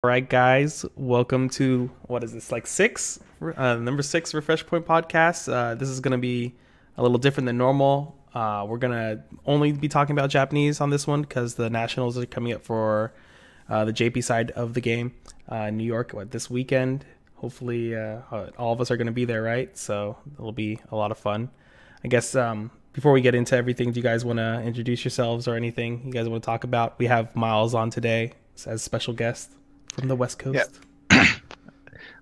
All right, guys, welcome to what is this, like number six Refresh Point podcast. This is going to be a little different than normal. We're going to only be talking about Japanese on this one because the Nationals are coming up for the JP side of the game, New York, this weekend. Hopefully, all of us are going to be there, right? So it'll be a lot of fun. I guess before we get into everything, do you guys want to introduce yourselves or anything you guys want to talk about? We have Miles on today as special guest from the West Coast. Yeah.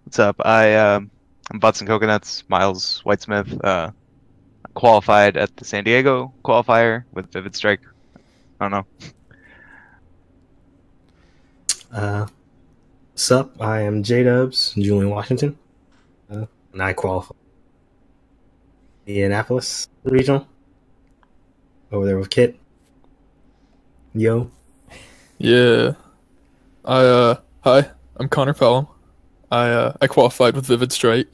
What's up? I'm Butts and Coconuts, Miles Whitesmith. Qualified at the San Diego qualifier with Vivid Strike. I don't know. What's up? I am J-Dubs, Julian Washington, and I qualify Indianapolis regional over there with Kit. Yo. Yeah. Hi, I'm Connor Pelham. I qualified with Vivid Strike,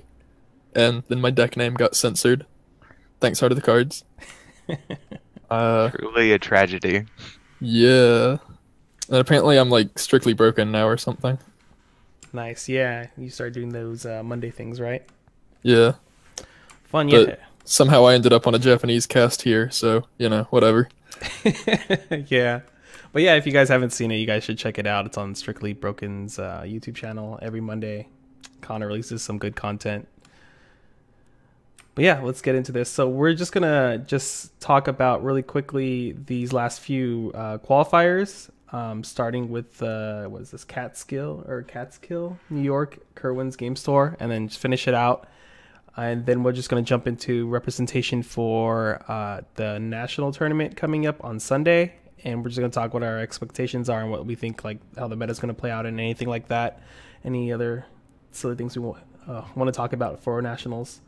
and then my deck name got censored. Thanks, Heart of the Cards. Truly a tragedy. Yeah. And apparently I'm like Strictly Broken now or something. Nice, yeah. You started doing those Monday things, right? Yeah. Fun, yeah. But somehow I ended up on a Japanese cast here, so, whatever. Yeah. But yeah, if you guys haven't seen it, you guys should check it out. It's on Strictly Broken's YouTube channel every Monday. Connor releases some good content. But yeah, let's get into this. So we're just going to talk about really quickly these last few qualifiers, starting with, what is this, Catskill, New York, Kerwin's Game Store, and then just finish it out. And then we're just going to jump into representation for the national tournament coming up on Sunday. And we're just going to talk what our expectations are and what we think, like how the meta is going to play out and anything like that. Any other silly things we want to talk about for nationals.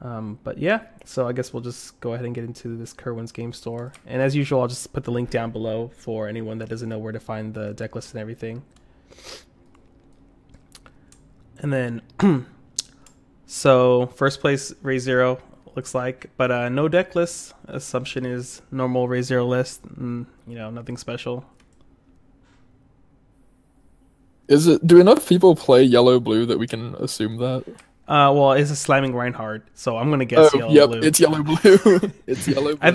But yeah, so I guess we'll just go ahead and get into this Kerwin's Game Store. And as usual, I'll just put the link down below for anyone that doesn't know where to find the deck list and everything. And then, so first place, Ray Zero, looks like, but no deck list. Assumption is normal Ray Zero list. Nothing special. Do enough people play yellow blue that we can assume that? Well, it's a slamming Reinhardt, so I'm gonna guess yellow blue. It's yellow blue. It's yellow blue. I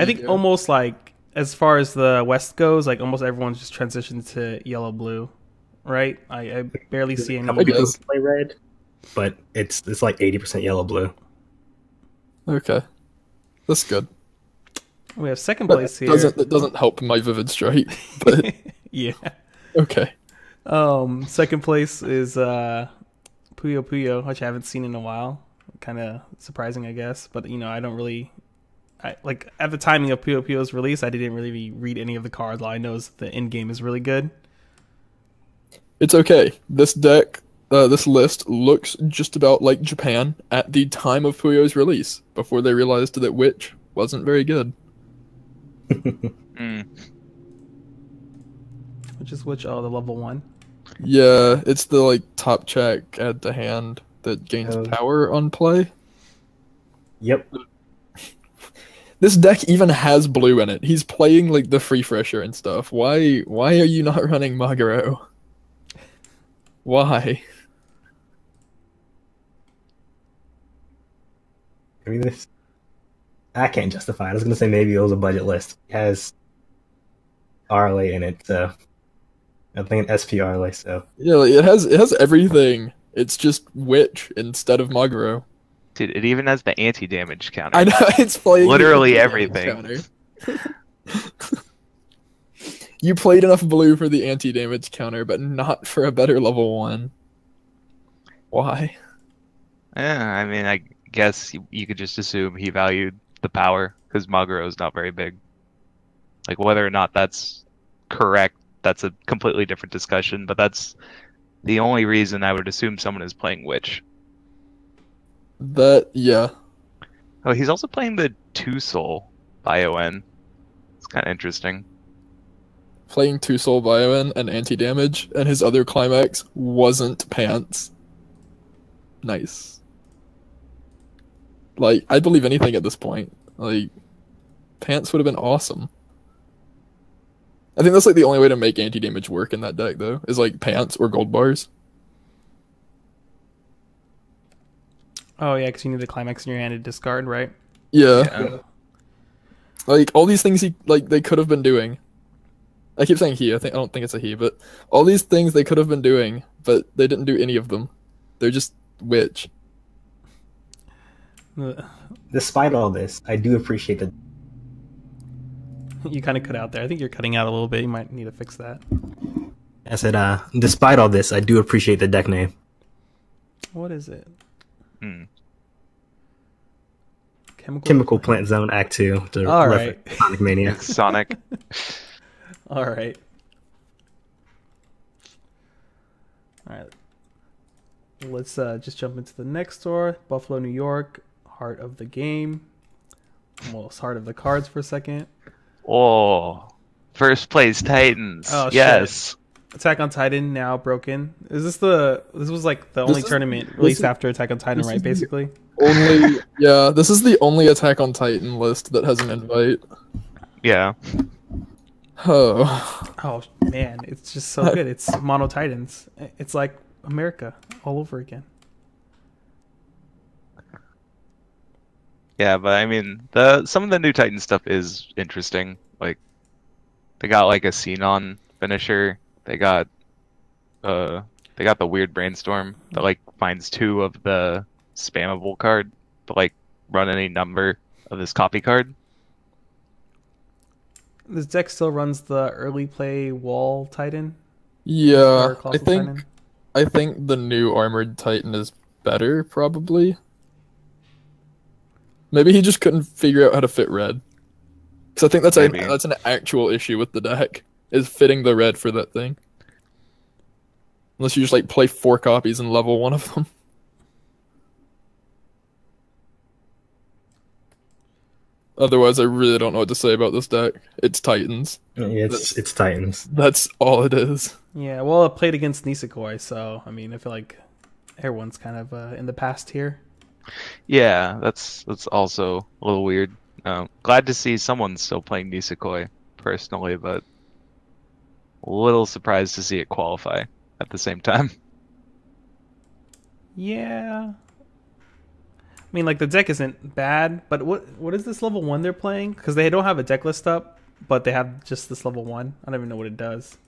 think almost like as far as the West goes, like almost everyone's just transitioned to yellow blue, right? I barely see any. Couple people play red, but it's like 80% yellow blue. Okay, that's good. We have second place here. It doesn't help my Vivid Strike, but yeah. Okay. Second place is Puyo Puyo, which I haven't seen in a while. Kind of surprising, I guess. But I don't really, at the timing of Puyo Puyo's release, I didn't really read any of the cards. All I know is the end game is really good. It's okay. This deck. This list looks just about like Japan at the time of Puyo's release, before they realized that Witch wasn't very good. Which? Oh, the level 1? Yeah, it's the top check, add to hand that gains power on play. Yep. This deck even has blue in it. He's playing the free fresher and stuff. Why are you not running Maguro? Why? I mean, I can't justify it. I was going to say maybe it was a budget list. It has RLA in it, so I think an SP RLA, so. Yeah, it has everything. It's just Witch instead of Maguro. Dude, it even has the anti-damage counter. I know, it's playing literally everything. You played enough blue for the anti-damage counter, but not for a better level 1. Why? Yeah, I mean, I guess you could just assume he valued the power, because Maguro is not very big. Whether or not that's correct, that's a completely different discussion, but that's the only reason I would assume someone is playing Witch. Yeah. Oh, he's also playing the 2-Soul Bio-N. It's kind of interesting. Playing 2-Soul Bio-N and anti-damage, and his other climax wasn't Pants. Nice. I'd believe anything at this point. Pants would have been awesome. I think that's like the only way to make anti-damage work in that deck, though, is like pants or gold bars. Oh yeah, because you need the climax in your hand to discard, right? Yeah. Yeah. Like all these things they could have been doing. I keep saying he. I don't think it's a he, but all these things they could have been doing, but they didn't do any of them. They're just witch. Despite all this, I do appreciate the. You kind of cut out there. I think you're cutting out a little bit. You might need to fix that. I said, despite all this, I do appreciate the deck name. What is it? Hmm. Chemical Plant Zone Act 2 to All reference right. Sonic Mania. It's Sonic. All right. All right. Let's just jump into the next store. Buffalo, New York. Heart of the game. Almost heart of the cards for a second. Oh, first place Titans. Oh, shit. Yes. Attack on Titan now broken. Is this the? This was like the only tournament released after Attack on Titan, right? Basically. This is the only Attack on Titan list that has an invite. Yeah. Oh. Oh man, it's just so good. It's Mono Titans. It's like America all over again. Yeah, but I mean, some of the new Titan stuff is interesting. Like, they got like a Xenon finisher. They got the weird brainstorm that like finds 2 of the spammable card to like run any number of this copy card. This deck still runs the early play wall Titan. Yeah, or Colossal Titan. I think the new Armored Titan is better, probably. Maybe he just couldn't figure out how to fit red. Because I think that's an actual issue with the deck, is fitting the red for that thing. Unless you just like play 4 copies and level 1 of them. Otherwise, I really don't know what to say about this deck. It's Titans. Yeah, it's Titans. That's all it is. Yeah, well, it played against Nisekoi, so I mean, I feel like everyone's kind of in the past here. Yeah, that's also a little weird. Glad to see someone still playing Nisekoi, personally, but a little surprised to see it qualify at the same time. Yeah. I mean, like, the deck isn't bad, but what is this level 1 they're playing? Because they don't have a deck list up, but they have just this level 1. I don't even know what it does.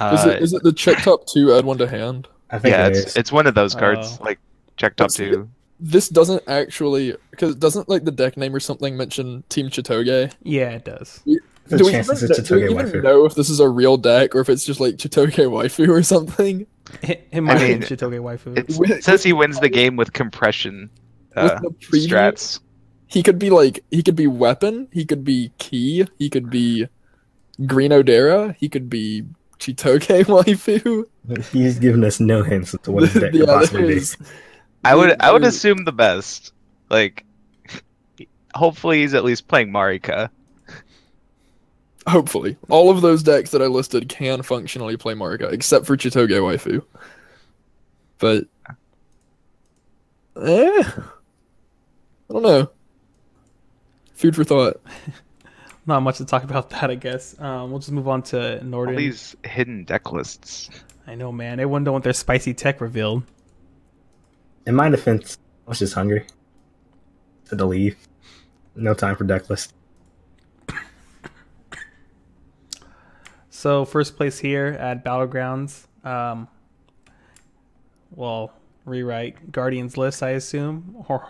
Is it the check top 2, add 1 to hand? I think Yeah, it is. it's one of those cards, Oh. like checked up to. This doesn't actually, because doesn't like the deck name or something mention Team Chitoge? Yeah, it does. There's Do a we chance even, it's a do we Chitoge even waifu. know if this is a real deck or if it's just like Chitoge waifu or something? It might mean, be Chitoge Waifu. It says he wins the game with compression With the preview, strats. he could be weapon, he could be key, he could be Green Odera, he could be Chitoge waifu. He's given us no hints as to what his deck could possibly be. there's- I would assume the best. Like, hopefully he's at least playing Marika. Hopefully. All of those decks that I listed can functionally play Marika, except for Chitoge waifu. But I don't know. Food for thought. Not much to talk about that, I guess. We'll just move on to All Northern. these hidden deck lists. I know, man. Everyone don't want their spicy tech revealed. In my defense, I was just hungry. Had to leave. No time for deck list. So first place here at Battlegrounds. Well, rewrite Guardians list, I assume. Or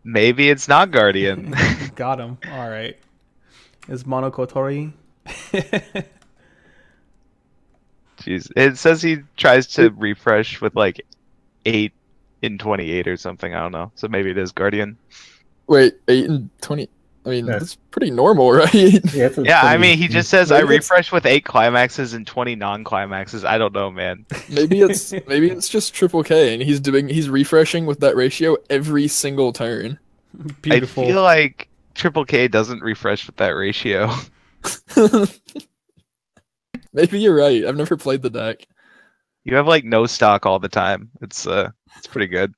Maybe it's not Guardian. got him. All right. Is Monokotori? Jeez. It says he tries to refresh with like 8 in 28 or something. I don't know. So maybe it is Guardian. Wait, 8 and 20. I mean, Yeah. that's pretty normal, right? Yeah, it's a Yeah, I pretty- mean, he just says I Maybe it's- refresh with 8 climaxes and 20 non-climaxes. I don't know, man. maybe it's just Triple K and he's refreshing with that ratio every single turn. Beautiful. I feel like Triple K doesn't refresh with that ratio. Maybe you're right. I've never played the deck. You have like no stock all the time. It's pretty good.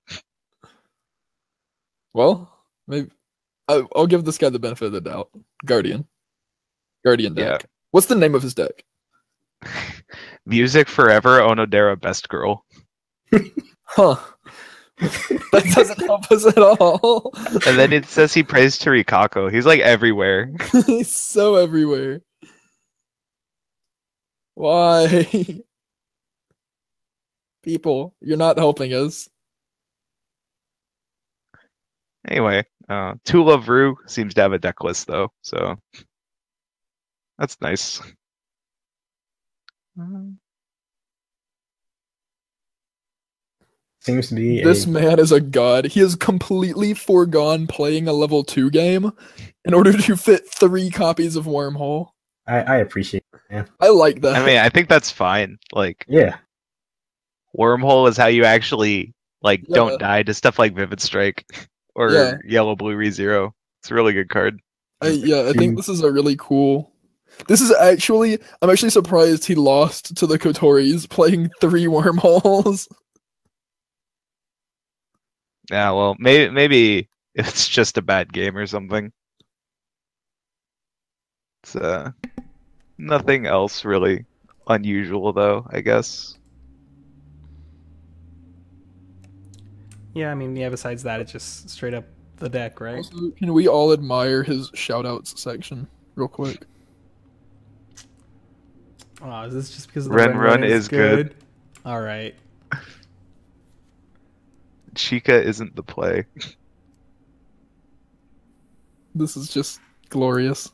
Well, maybe I'll give this guy the benefit of the doubt. Guardian. Guardian deck. Yeah. What's the name of his deck? Music Forever, Onodera, Best Girl. Huh. That doesn't help us at all. And then it says he prays to Rikako. He's like everywhere. He's so everywhere. Why? People, you're not helping us. Anyway, Tula Vru seems to have a deck list though, so that's nice. Seems to be This man is a god. He has completely foregone playing a level 2 game in order to fit 3 copies of Wormhole. I appreciate it, man. I like that. I mean, I think that's fine. Like, Yeah. Wormhole is how you actually like Yeah. don't die to stuff like Vivid Strike or Yeah. Yellow Blue ReZero. It's a really good card. I think this is a really cool. This is actually. I'm actually surprised he lost to the Kotoris playing 3 Wormholes. Yeah, well, maybe it's just a bad game or something. It's nothing else really unusual though, I guess. Yeah, I mean, yeah. Besides that, it's just straight up the deck, right? Also, can we all admire his shoutouts section real quick? Oh, is this just because the Ren Run is good? All right. Chica isn't the play. This is just glorious.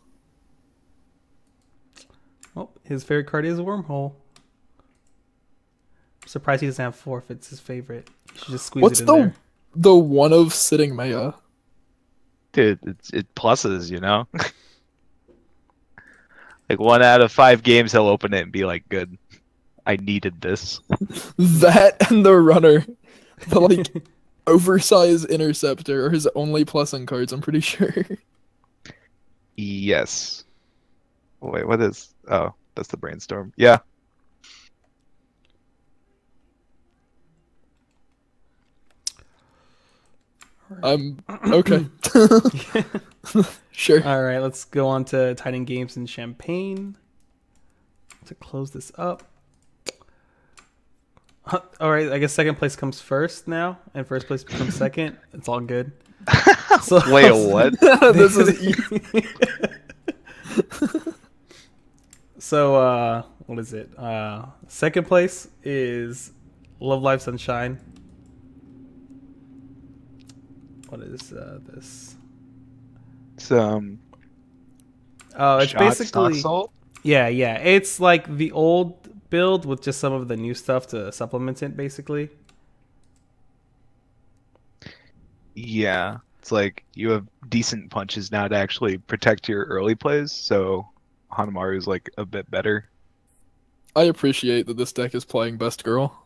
Oh, his favorite card is Wormhole. I'm surprised he doesn't have 4 if it's his favorite. You should just squeeze What's it in there. the one of sitting Maya? Dude, it pluses, you know? Like 1 out of 5 games he'll open it and be like, good. I needed this. That and the runner. The like oversized interceptor are his only plussing cards, I'm pretty sure. Yes. Wait, what is... Oh, that's the brainstorm. Yeah. Okay. Sure. All right, let's go on to Titan Games and Champagne to close this up. All right, I guess second place comes first now, and first place becomes second. It's all good. So, Wait, what? This is easy. So, what is it? Second place is Love Live Sunshine. What is this? It's Oh, it's Shot, basically Stock Salt? yeah. It's like the old build with just some of the new stuff to supplement it, basically. Yeah. It's like you have decent punches now to actually protect your early plays, so Hanamaru's like a bit better. I appreciate that this deck is playing Best Girl.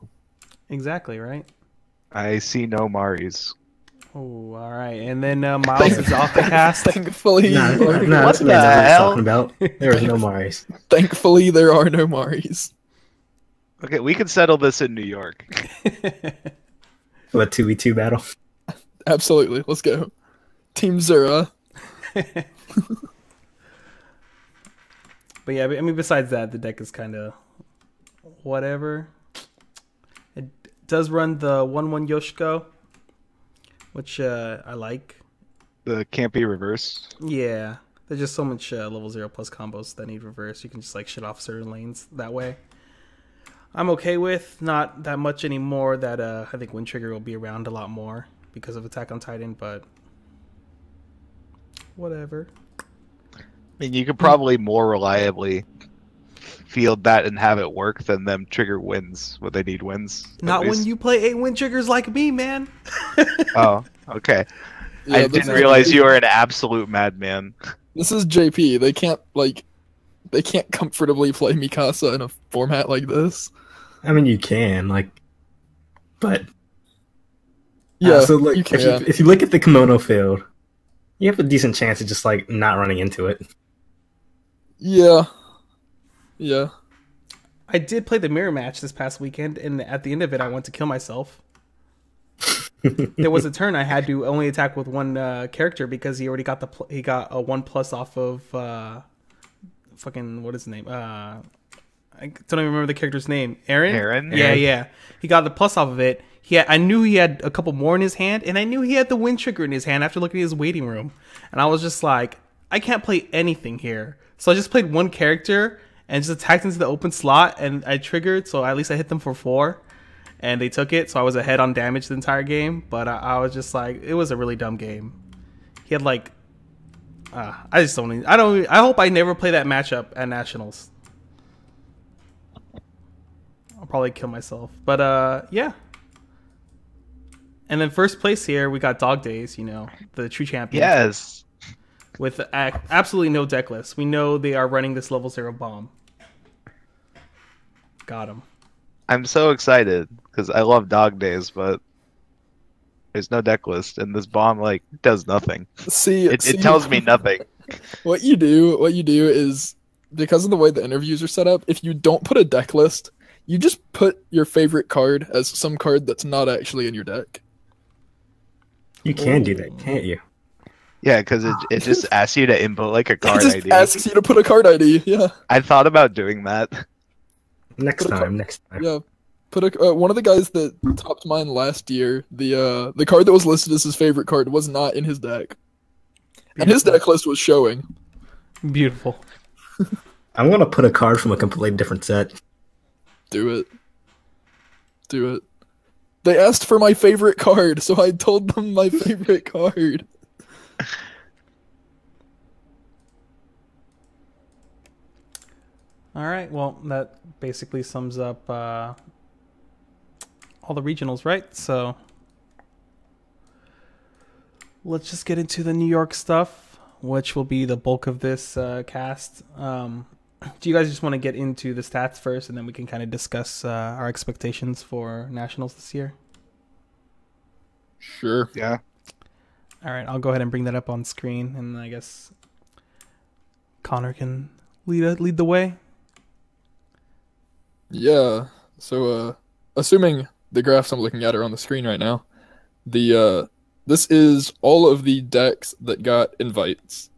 Exactly right. I see no Maris. Oh, all right. And then Miles is off the cast. Thankfully, No, What that's the what I was hell? talking about. There was no Maris. thankfully there are no Maris. Okay, we can settle this in New York. What 2v2 battle? Absolutely. Let's go. Team Zura. But yeah, I mean, besides that, the deck is kind of whatever. It does run the 1/1 Yoshiko, which I like. The can't be reverse. Yeah, there's just so much level 0+ combos that need reverse. You can just like shit off certain lanes that way. I'm okay with not that much anymore. That I think Wind Trigger will be around a lot more because of Attack on Titan, but whatever. I mean, you could probably more reliably field that and have it work than them trigger wins when they need wins. at Not when least. you play 8 Wind Triggers like me, man. Oh, okay. Yeah, I this didn't is- realize you were an absolute madman. This is JP. They can't comfortably play Mikasa in a format like this. I mean, you can, but Yeah, so like you can. if you look at the kimono field, you have a decent chance of just like not running into it. Yeah. I did play the mirror match this past weekend, and at the end of it, I went to kill myself. There was a turn I had to only attack with one character because he already got he got a 1+ off of fucking what is his name? I don't even remember the character's name. Aaron. Aaron? Yeah. He got the plus off of it. I knew he had a couple more in his hand, and I knew he had the wind trigger in his hand after looking at his waiting room. And I was just like, I can't play anything here. So I just played one character and just attacked into the open slot, and I triggered, so at least I hit them for 4. And they took it, so I was ahead on damage the entire game. But I was just like, it was a really dumb game. He had like, I hope I never play that matchup at Nationals. I'll probably kill myself. But yeah. And then first place here, we got Dog Days, the true champion. Yes. With absolutely no deck list. We know they are running this level 0 bomb. Got him. I'm so excited because I love Dog Days, but there's no deck list, and this bomb does nothing. It tells me nothing. What you do is, because of the way the interviews are set up, if you don't put a deck list, you just put your favorite card as some card that's not actually in your deck. You can do that, can't you? Yeah, because it just asks you to input a card ID. It just asks you to put a card ID, yeah. I thought about doing that. Next time. Yeah. Put one of the guys that topped mine last year, the card that was listed as his favorite card was not in his deck. And his deck list was showing. Beautiful. I'm going to put a card from a completely different set. Do it. They asked for my favorite card, so I told them my favorite card. All right, well, that basically sums up all the regionals, right? So let's just get into the New York stuff, which will be the bulk of this cast. Do you guys just want to get into the stats first, and then we can kind of discuss our expectations for Nationals this year? Sure. Yeah. All right, I'll go ahead and bring that up on screen, and I guess Connor can lead the way. Yeah. So, assuming the graphs I'm looking at are on the screen right now, this is all of the decks that got invites,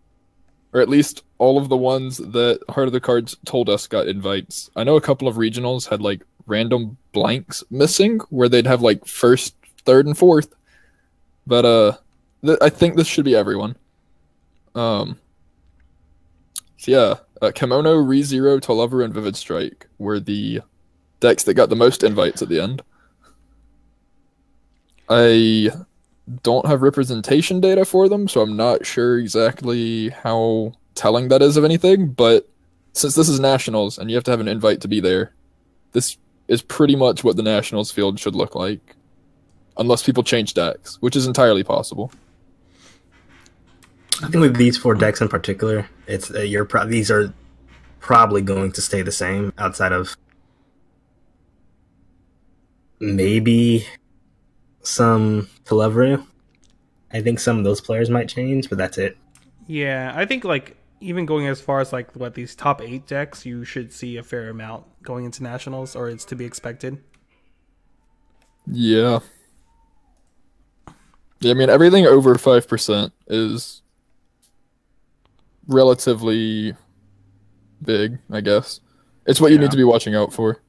or at least all of the ones that Heart of the Cards told us got invites. I know a couple of regionals had random blanks missing where they'd have first, third, and fourth, but I think this should be everyone. So yeah, Kimono, ReZero, Tulliver, and Vivid Strike were the decks that got the most invites at the end. I don't have representation data for them, so I'm not sure exactly how telling that is of anything, but since this is Nationals and you have to have an invite to be there, this is pretty much what the Nationals field should look like. Unless people change decks, which is entirely possible. I think with these 4 decks in particular, it's these are probably going to stay the same outside of maybe some Tulliver. I think some of those players might change, but that's it. Yeah, I think even going as far as these top 8 decks, you should see a fair amount going into Nationals, or it's to be expected. Yeah. Yeah, I mean, everything over 5% is relatively big, I guess. It's what you need to be watching out for.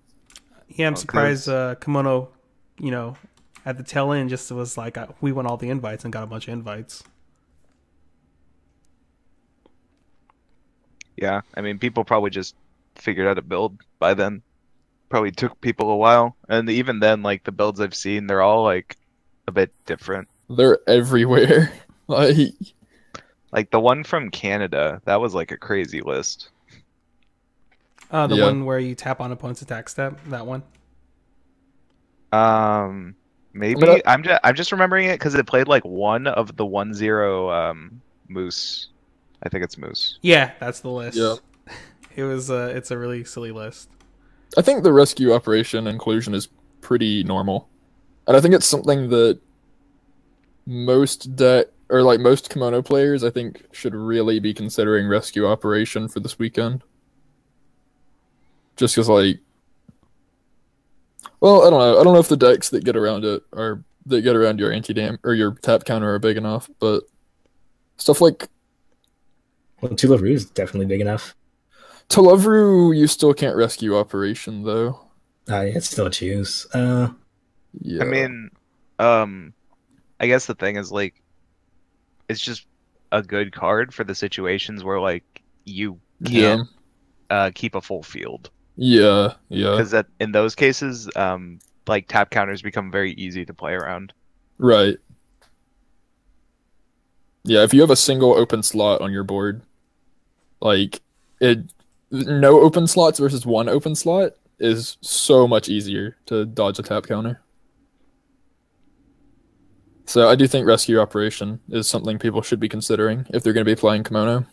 Yeah, I'm surprised Kimono, at the tail end just was we won all the invites and got a bunch of invites. Yeah, I mean, people probably just figured out a build by then. Probably took people a while. And even then, the builds I've seen, they're all, a bit different. They're everywhere. The one from Canada, that was, a crazy list. The one where you tap on opponent's attack step, that one? Maybe. I'm just remembering it because it played, one of the 1-0 Moose. I think it's Moose. Yeah, that's the list. Yeah. It's a really silly list. I think the rescue operation inclusion is pretty normal. And I think it's something that most most Kimono players, I think, should really be considering rescue operation for this weekend. Just because, well, I don't know. I don't know if the decks that get around it that get around your anti-dam or your tap counter are big enough, but stuff like... Well, Tulliver is definitely big enough. Telovru, you still can't rescue Operation though. Yeah, it's still a choose. Yeah. I mean, I guess the thing is like, it's just a good card for the situations where like you can't keep a full field. Yeah. Because in those cases, like tap counters become very easy to play around. Right. Yeah, if you have a single open slot on your board, like no open slots versus one open slot is so much easier to dodge a tap counter. So I do think Rescue Operation is something people should be considering if they're going to be playing Kimono.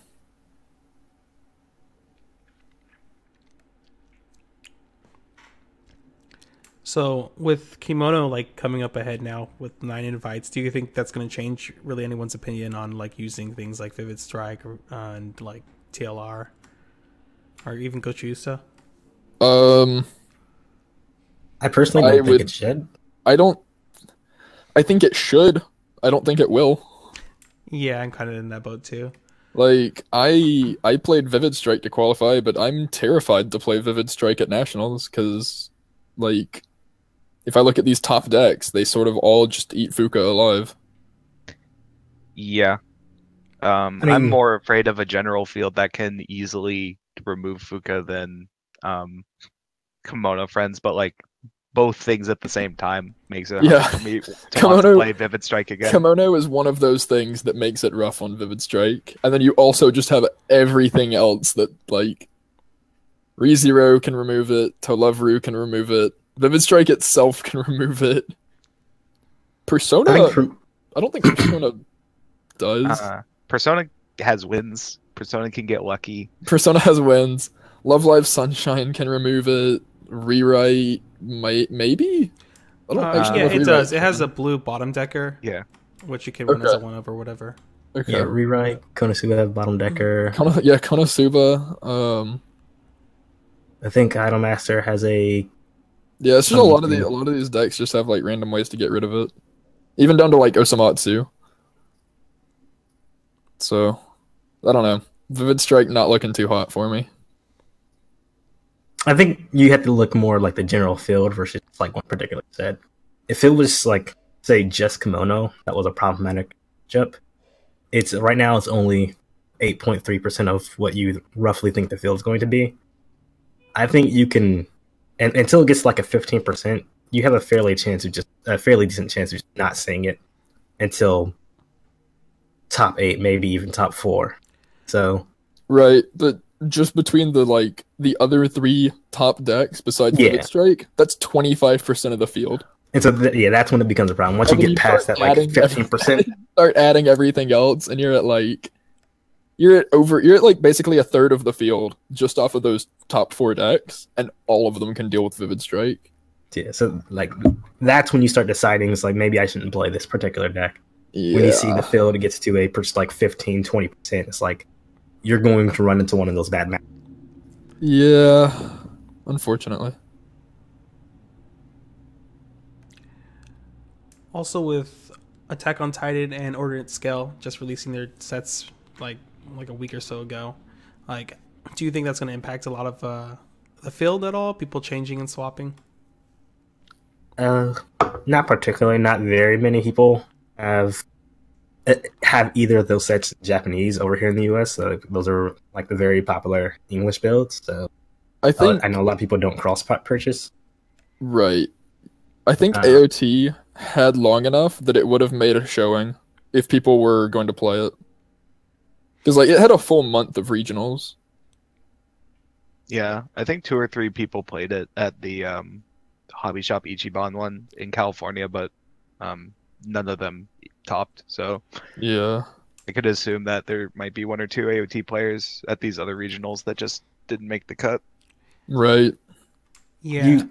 So with Kimono like coming up ahead now with 9 invites, do you think that's going to change really anyone's opinion on like using things like Vivid Strike and like TLR or even Gochusa? I personally don't think it should. I think it should. I don't think it will. Yeah, I'm kind of in that boat too. Like, I played Vivid Strike to qualify, but I'm terrified to play Vivid Strike at Nationals, because, like, if I look at these top decks, they sort of all just eat Fuka alive. Yeah. I'm more afraid of a general field that can easily remove Fuka than Kimono Friends, but, like, both things at the same time makes it hard for me to want to play Vivid Strike again. Kimono is one of those things that makes it rough on Vivid Strike. And then you also just have everything else that, like, ReZero can remove it, Telovru can remove it, Vivid Strike itself can remove it. Persona, I don't think Persona does. Persona has wins. Persona can get lucky. Persona has wins. Love Live Sunshine can remove it. Rewrite, maybe? I don't actually know if it does. It has a blue bottom decker. Yeah. Which you can run as a 1-of or whatever. Okay. Yeah, Rewrite, Konosuba, bottom decker. Konosuba. I think Idolmaster has a... Yeah, it's just a lot of these decks just have like random ways to get rid of it. Even down to like Osamatsu. So, I don't know. Vivid Strike not looking too hot for me. I think you have to look more like the general field versus like one particular set. If it was like, say, just Kimono, that was a problematic matchup. Right now it's only 8.3% of what you roughly think the field is going to be. I think you can, and until it gets like a 15%, you have a fairly decent chance of just not seeing it until top 8, maybe even top 4. So right, but just between the other 3 top decks besides Vivid Strike, that's 25% of the field. And so that's when it becomes a problem. Once you get past that like 15%, start adding everything else, and you're at basically a third of the field just off of those top 4 decks, and all of them can deal with Vivid Strike. Yeah, so like that's when you start deciding it's like maybe I shouldn't play this particular deck. Yeah. When you see the field it gets to like 15-20%, it's like you're going to run into one of those bad matches. Yeah, unfortunately. Also, with Attack on Titan and Ordnance Scale just releasing their sets like a week or so ago, like, do you think that's going to impact a lot of the field at all? People changing and swapping? Not particularly. Not very many people have either of those sets in Japanese over here in the US. So those are like the very popular English builds. So I know a lot of people don't cross purchase. Right. I think AOT had long enough that it would have made a showing if people were going to play it. Because like it had a full month of regionals. Yeah, I think 2 or 3 people played it at the Hobby Shop Ichiban one in California, but none of them topped. So yeah, I could assume that there might be 1 or 2 AOT players at these other regionals that just didn't make the cut. Right. Yeah.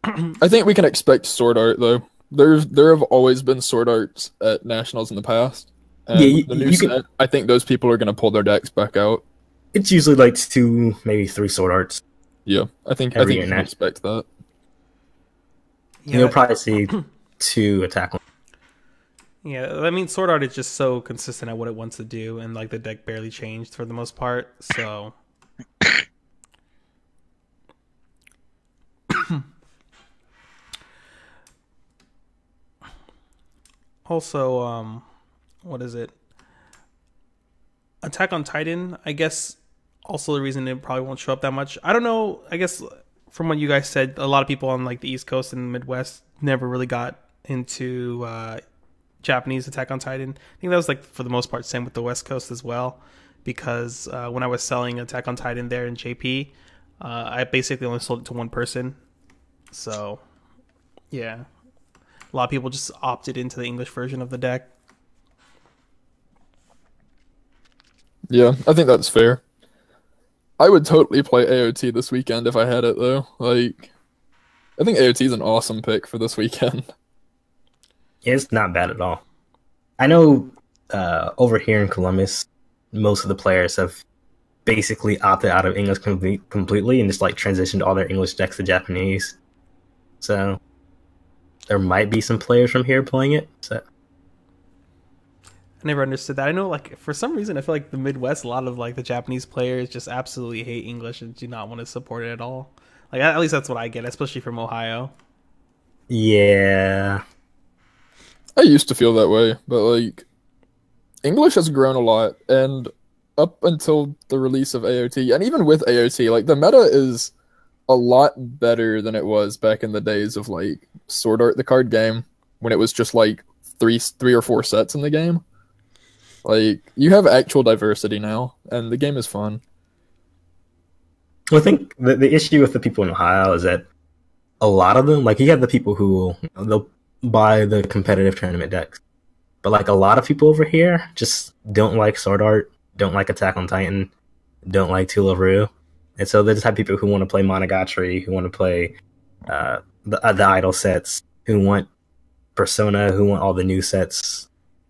I think we can expect Sword Art though. There have always been Sword Arts at Nationals in the past. And the new set, I think those people are going to pull their decks back out. It's usually like 2, maybe 3 Sword Arts. Yeah, I think you can expect that. Yeah, you'll probably see 2 Attack on. Yeah, I mean, Sword Art is just so consistent at what it wants to do, and like the deck barely changed for the most part. So Also, what is it? Attack on Titan, I guess. Also, the reason it probably won't show up that much. I don't know. I guess from what you guys said, a lot of people on like the East Coast and the Midwest never really got into Japanese Attack on Titan. I think that was like for the most part same with the West Coast as well, because when I was selling Attack on Titan there in JP, I basically only sold it to one person. So, yeah, a lot of people just opted into the English version of the deck. Yeah, I think that's fair. I would totally play AOT this weekend if I had it, though. Like, I think AOT is an awesome pick for this weekend. It's not bad at all. I know over here in Columbus, most of the players have basically opted out of English completely and just like transitioned all their English decks to Japanese. So there might be some players from here playing it. So I never understood that. I know, like, for some reason, I feel like the Midwest, a lot of like the Japanese players just absolutely hate English and do not want to support it at all. Like, at least that's what I get, especially from Ohio. yeah, I used to feel that way, but like, English has grown a lot, and up until the release of AOT, and even with AOT, like, the meta is a lot better than it was back in the days of like Sword Art the card game, when it was just like three or four sets in the game. Like, you have actual diversity now, and the game is fun. well, I think the issue with the people in Ohio is that a lot of them, like, you have the people who they'll buy the competitive tournament decks, but like a lot of people over here just don't like Sword Art, don't like Attack on Titan, don't like Tula Ru, and so they just have people who want to play Monogatari, who want to play the idol sets, who want Persona, who want all the new sets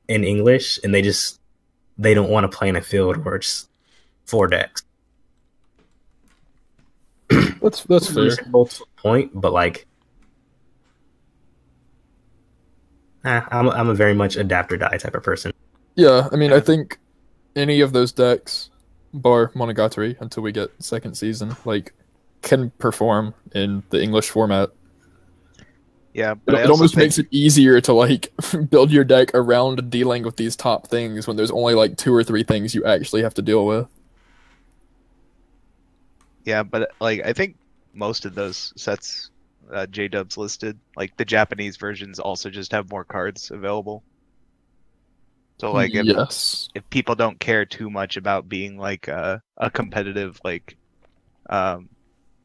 in English, and they don't want to play in a field where it's 4 decks. That's fair. Reasonable to a point, but like, I'm a very much adapt or die type of person. Yeah, I mean, I think any of those decks, bar Monogatari, until we get second season, like, can perform in the English format. Yeah, but It almost makes it easier to like build your deck around dealing with these top things when there's only like 2 or 3 things you actually have to deal with. Yeah, but like, I think most of those sets J-Dub's listed, like the Japanese versions also just have more cards available. So like, if people don't care too much about being like a competitive like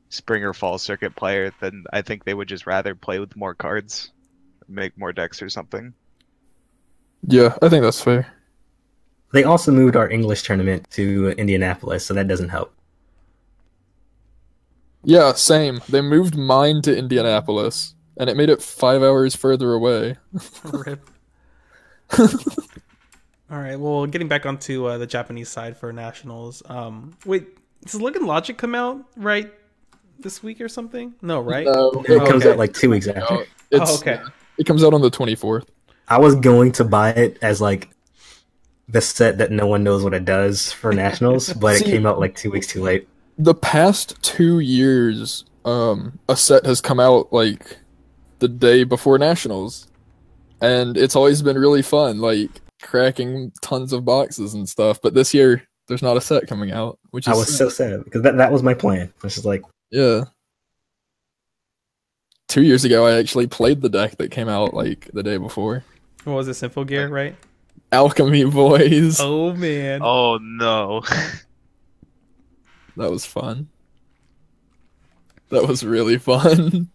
spring or fall circuit player, then I think they would just rather play with more cards, make more decks or something. Yeah, I think that's fair. They also moved our English tournament to Indianapolis, so that doesn't help. Yeah, same. They moved mine to Indianapolis, and it made it 5 hours further away. Rip. All right, well, getting back onto the Japanese side for nationals. Wait, does Logan Logic come out right this week or something? No, right? No, It comes out like 2 weeks after. Okay. It comes out on the 24th. I was going to buy it as like the set that no one knows what it does for nationals, but it came out like 2 weeks too late. The past 2 years, a set has come out like the day before nationals, and it's always been really fun, like cracking tons of boxes and stuff. But this year, there's not a set coming out, which is I was so sad because that was my plan. It's just like, yeah. 2 years ago, I actually played the deck that came out like the day before. What was it, Symphogear, right? Alchemy Boys. Oh, man. Oh no. That was fun. That was really fun.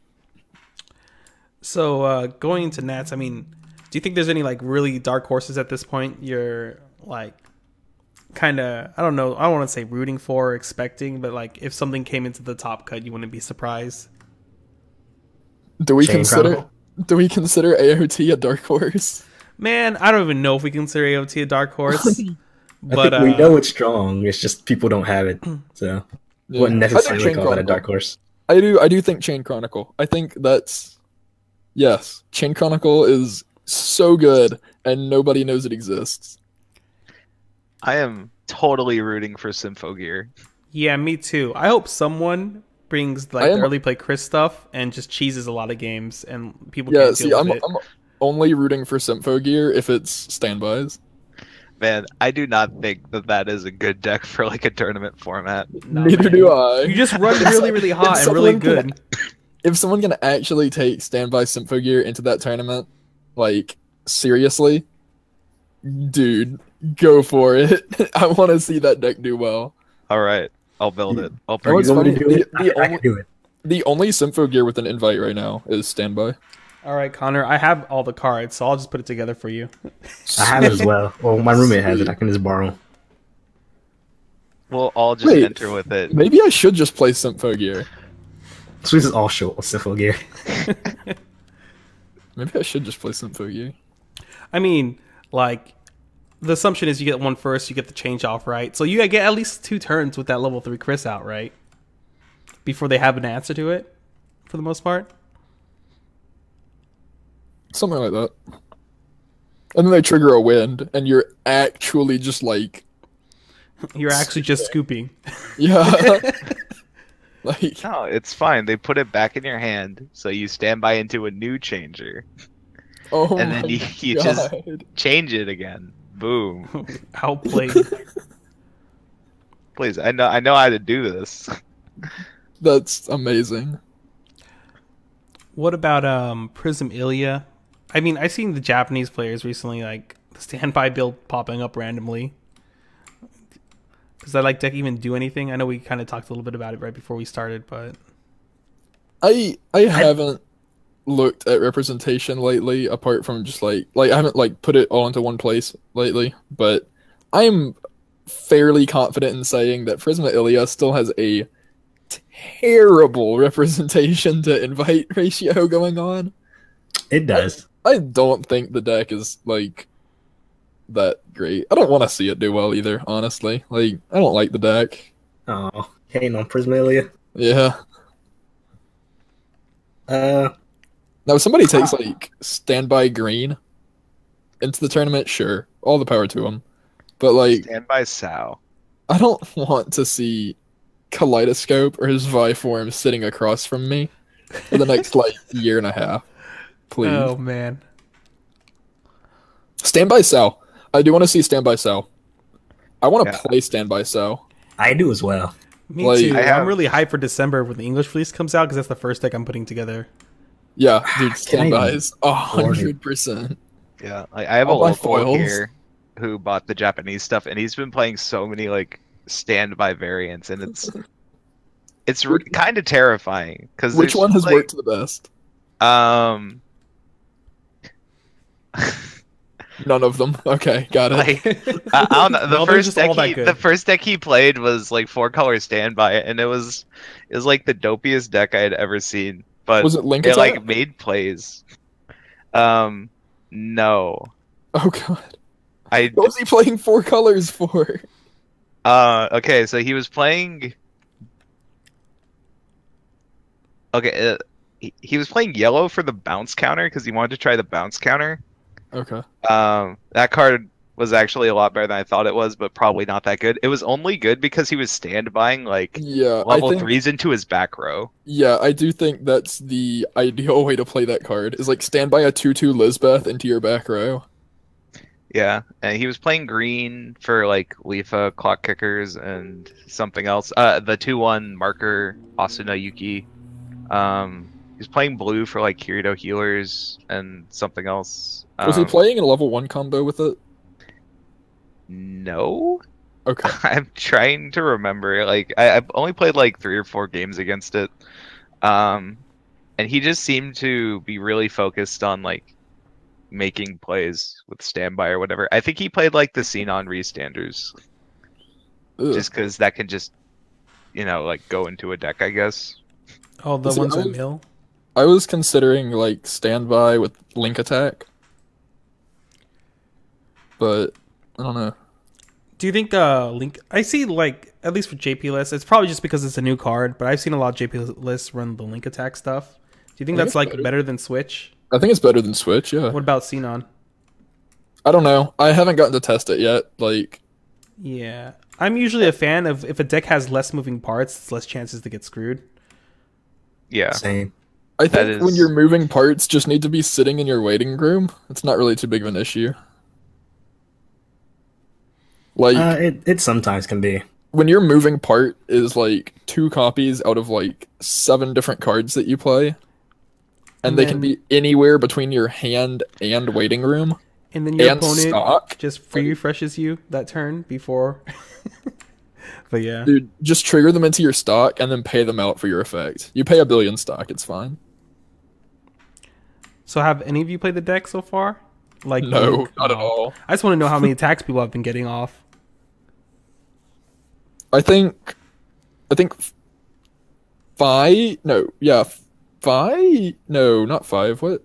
So, going into Nats, I mean, do you think there's any, like, really dark horses at this point you're, like, kind of, I don't know, I don't want to say rooting for or expecting, but, like, if something came into the top cut, you wouldn't be surprised? Do we Chain consider Chronicle? AOT a dark horse? Man, I don't even know if we consider AOT a dark horse. But I think we know it's strong. It's just people don't have it, so Yeah. wouldn't necessarily Chain call that a Chronicle. dark horse. I do think Chain Chronicle. I think that's, yes, Chain Chronicle is so good and nobody knows it exists. I am totally rooting for Symphogear. yeah, me too. I hope someone brings, like, the early play Chris stuff and just cheeses a lot of games and people Yeah, can't see, deal with it. only rooting for Sympho gear if it's standbys. Man, I do not think that is a good deck for like a tournament format. No, Neither man. do I. You just run really, really hot and really good. If someone can actually take standby Sympho gear into that tournament, like, seriously, dude, go for it. I want to see that deck do well. All right, I'll build it. I'll You know what's bring it. funny? I can do it. The only Sympho gear with an invite right now is standby. All right, Connor, I have all the cards, so I'll just put it together for you. I have it as well. Well, my roommate has it. I can just borrow. We'll all just Wait. enter with it. Maybe I should just play Sympho gear. So this is all short with Sympho gear. Maybe I should just play Sympho gear. I mean, like, the assumption is you get one first, you get the change off, right? So you get at least 2 turns with that level 3 Chris out, right? Before they have an answer to it, for the most part. Something like that. And then they trigger a wind, and you're actually just like... You're actually just scooping. Yeah. Like... No, it's fine. They put it back in your hand, so you stand by into a new changer, Oh and then my you just change it again. Boom. Outplayed. Please, I know how to do this. That's amazing. What about Prism Ilya? I mean, I've seen the Japanese players recently, like, the standby build popping up randomly. Does that like deck even do anything? I know we kind of talked a little bit about it right before we started, but I haven't looked at representation lately, apart from just like I haven't like put it all into one place lately, but I'm fairly confident in saying that Prisma Ilya still has a terrible representation to invite ratio going on. It does. I don't think the deck is like that great. I don't want to see it do well either, honestly. Like, I don't like the deck. Oh, hating on Prismalia. Yeah. Now, if somebody takes like standby green into the tournament, sure, all the power to them. But like, Stand by Sao. I don't want to see Kaleidoscope or his Vi form sitting across from me for the next like year and a half. Please. oh man, Standby Sao. I do want to see Standby Sao. I want to Yeah. play Standby Sao. I do as well. me Like, too. I I'm really hyped for December when the English release comes out because that's the first deck I'm putting together. Yeah, dude, Can I Standbys 100%. Yeah, like I have a All my local foils. here who bought the Japanese stuff, and he's been playing so many like standby variants, and it's kind of terrifying because Which one has worked the best? None of them. Okay, got it. Like I don't know. Well, they're just all that good. The first deck he played was like 4-color standby, and it was like the dopiest deck I had ever seen. But Was it Link it Attack? like made plays. No, Oh god. I What was he playing 4 colors for? okay, so he was playing. Okay, he was playing yellow for the bounce counter because he wanted to try the bounce counter. Okay. That card was actually a lot better than I thought it was, but probably not that good. It was only good because he was standbying like Yeah, level I think, 3s into his back row. yeah, I do think that's the ideal way to play that card. Is like stand by a 2/2 Lisbeth into your back row. Yeah, and he was playing green for like Leafa, Clock Kickers, and something else. The 2/1 marker Asuna Yuki. He was playing blue for like Kirito Healers and something else. Was he playing in a level 1 combo with it? No. Okay. I'm trying to remember. Like I've only played like 3 or 4 games against it. And he just seemed to be really focused on like making plays with standby or whatever. I think he played like the Xenon restanders. Ugh. Just because that can just, like go into a deck, I guess. Oh, the See, ones I at was- mill. I was considering like standby with Link Attack. But I don't know. Do you think Link? I see like at least for JP lists, it's probably just because it's a new card, but I've seen a lot of JP lists run the Link Attack stuff. Do you think I think that's it's like better. better than Switch? I think it's better than Switch, yeah. What about Xenon? I don't know. I haven't gotten to test it yet. Like, Yeah, I'm usually a fan of if a deck has less moving parts, it's less chances to get screwed. Yeah. Same. I think when you're moving parts, just need to be sitting in your waiting room. It's not really too big of an issue. Like it sometimes can be. When your moving part is like 2 copies out of like 7 different cards that you play, and they can be anywhere between your hand and waiting room. And then your opponent just free refreshes you that turn before. But yeah. Dude, just trigger them into your stock and then pay them out for your effect. You pay 1 billion stock, it's fine. So have any of you played the deck so far? Like no, not at all. I just want to know how many attacks people have been getting off. I think 5. No, yeah, 5. No, not 5. What?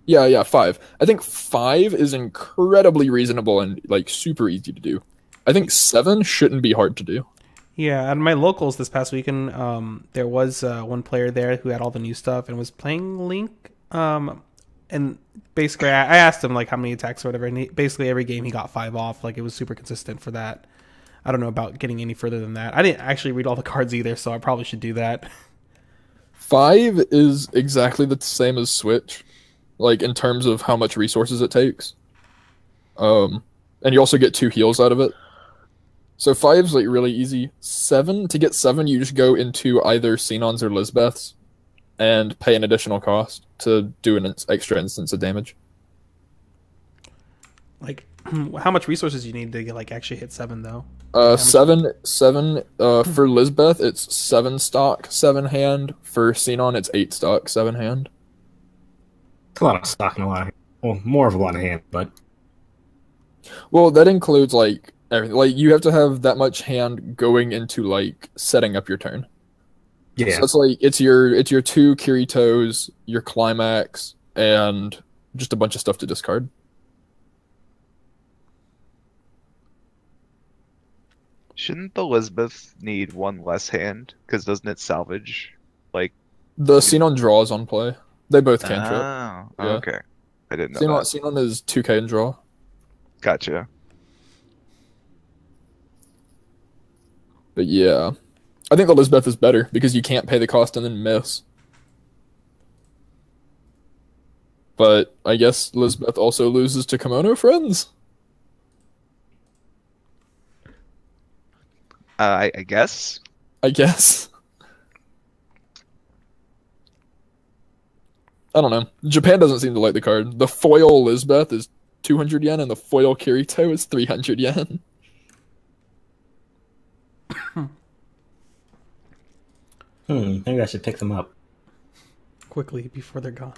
Yeah, 5. I think 5 is incredibly reasonable and like super easy to do. I think 7 shouldn't be hard to do. Yeah, at my locals this past weekend, there was one player there who had all the new stuff and was playing Link. And basically, I asked him like how many attacks or whatever, and basically every game he got 5 off. Like it was super consistent for that. I don't know about getting any further than that. I didn't actually read all the cards either, so I probably should do that. 5 is exactly the same as Switch, like in terms of how much resources it takes. And you also get 2 heals out of it. So 5's like really easy. 7, to get 7, you just go into either Xenons or Lisbeths and pay an additional cost to do an extra instance of damage. Like, how much resources do you need to like actually hit 7 though? 7 for Lisbeth, it's 7 stock, 7 hand. For Xenon, it's 8 stock, 7 hand. It's a lot of stock and a lot of hand. Well, more of a lot of hand, but well, that includes like everything. Like you have to have that much hand going into like setting up your turn. Yeah, so it's like it's your 2 Kiritos, your climax, and just a bunch of stuff to discard. Shouldn't the Lisbeth need 1 less hand? Because doesn't it salvage? Like the Xenon draws on play. They both cantrip. Oh, yeah. Okay. I didn't know Xenon, that. Xenon is 2k in draw. Gotcha. But yeah, I think the Lisbeth is better because you can't pay the cost and then miss. But I guess Lisbeth also loses to Kimono Friends. I guess. I guess. I don't know. Japan doesn't seem to like the card. The foil Lisbeth is 200 yen and the foil Kirito is 300 yen. Maybe I should pick them up quickly before they're gone.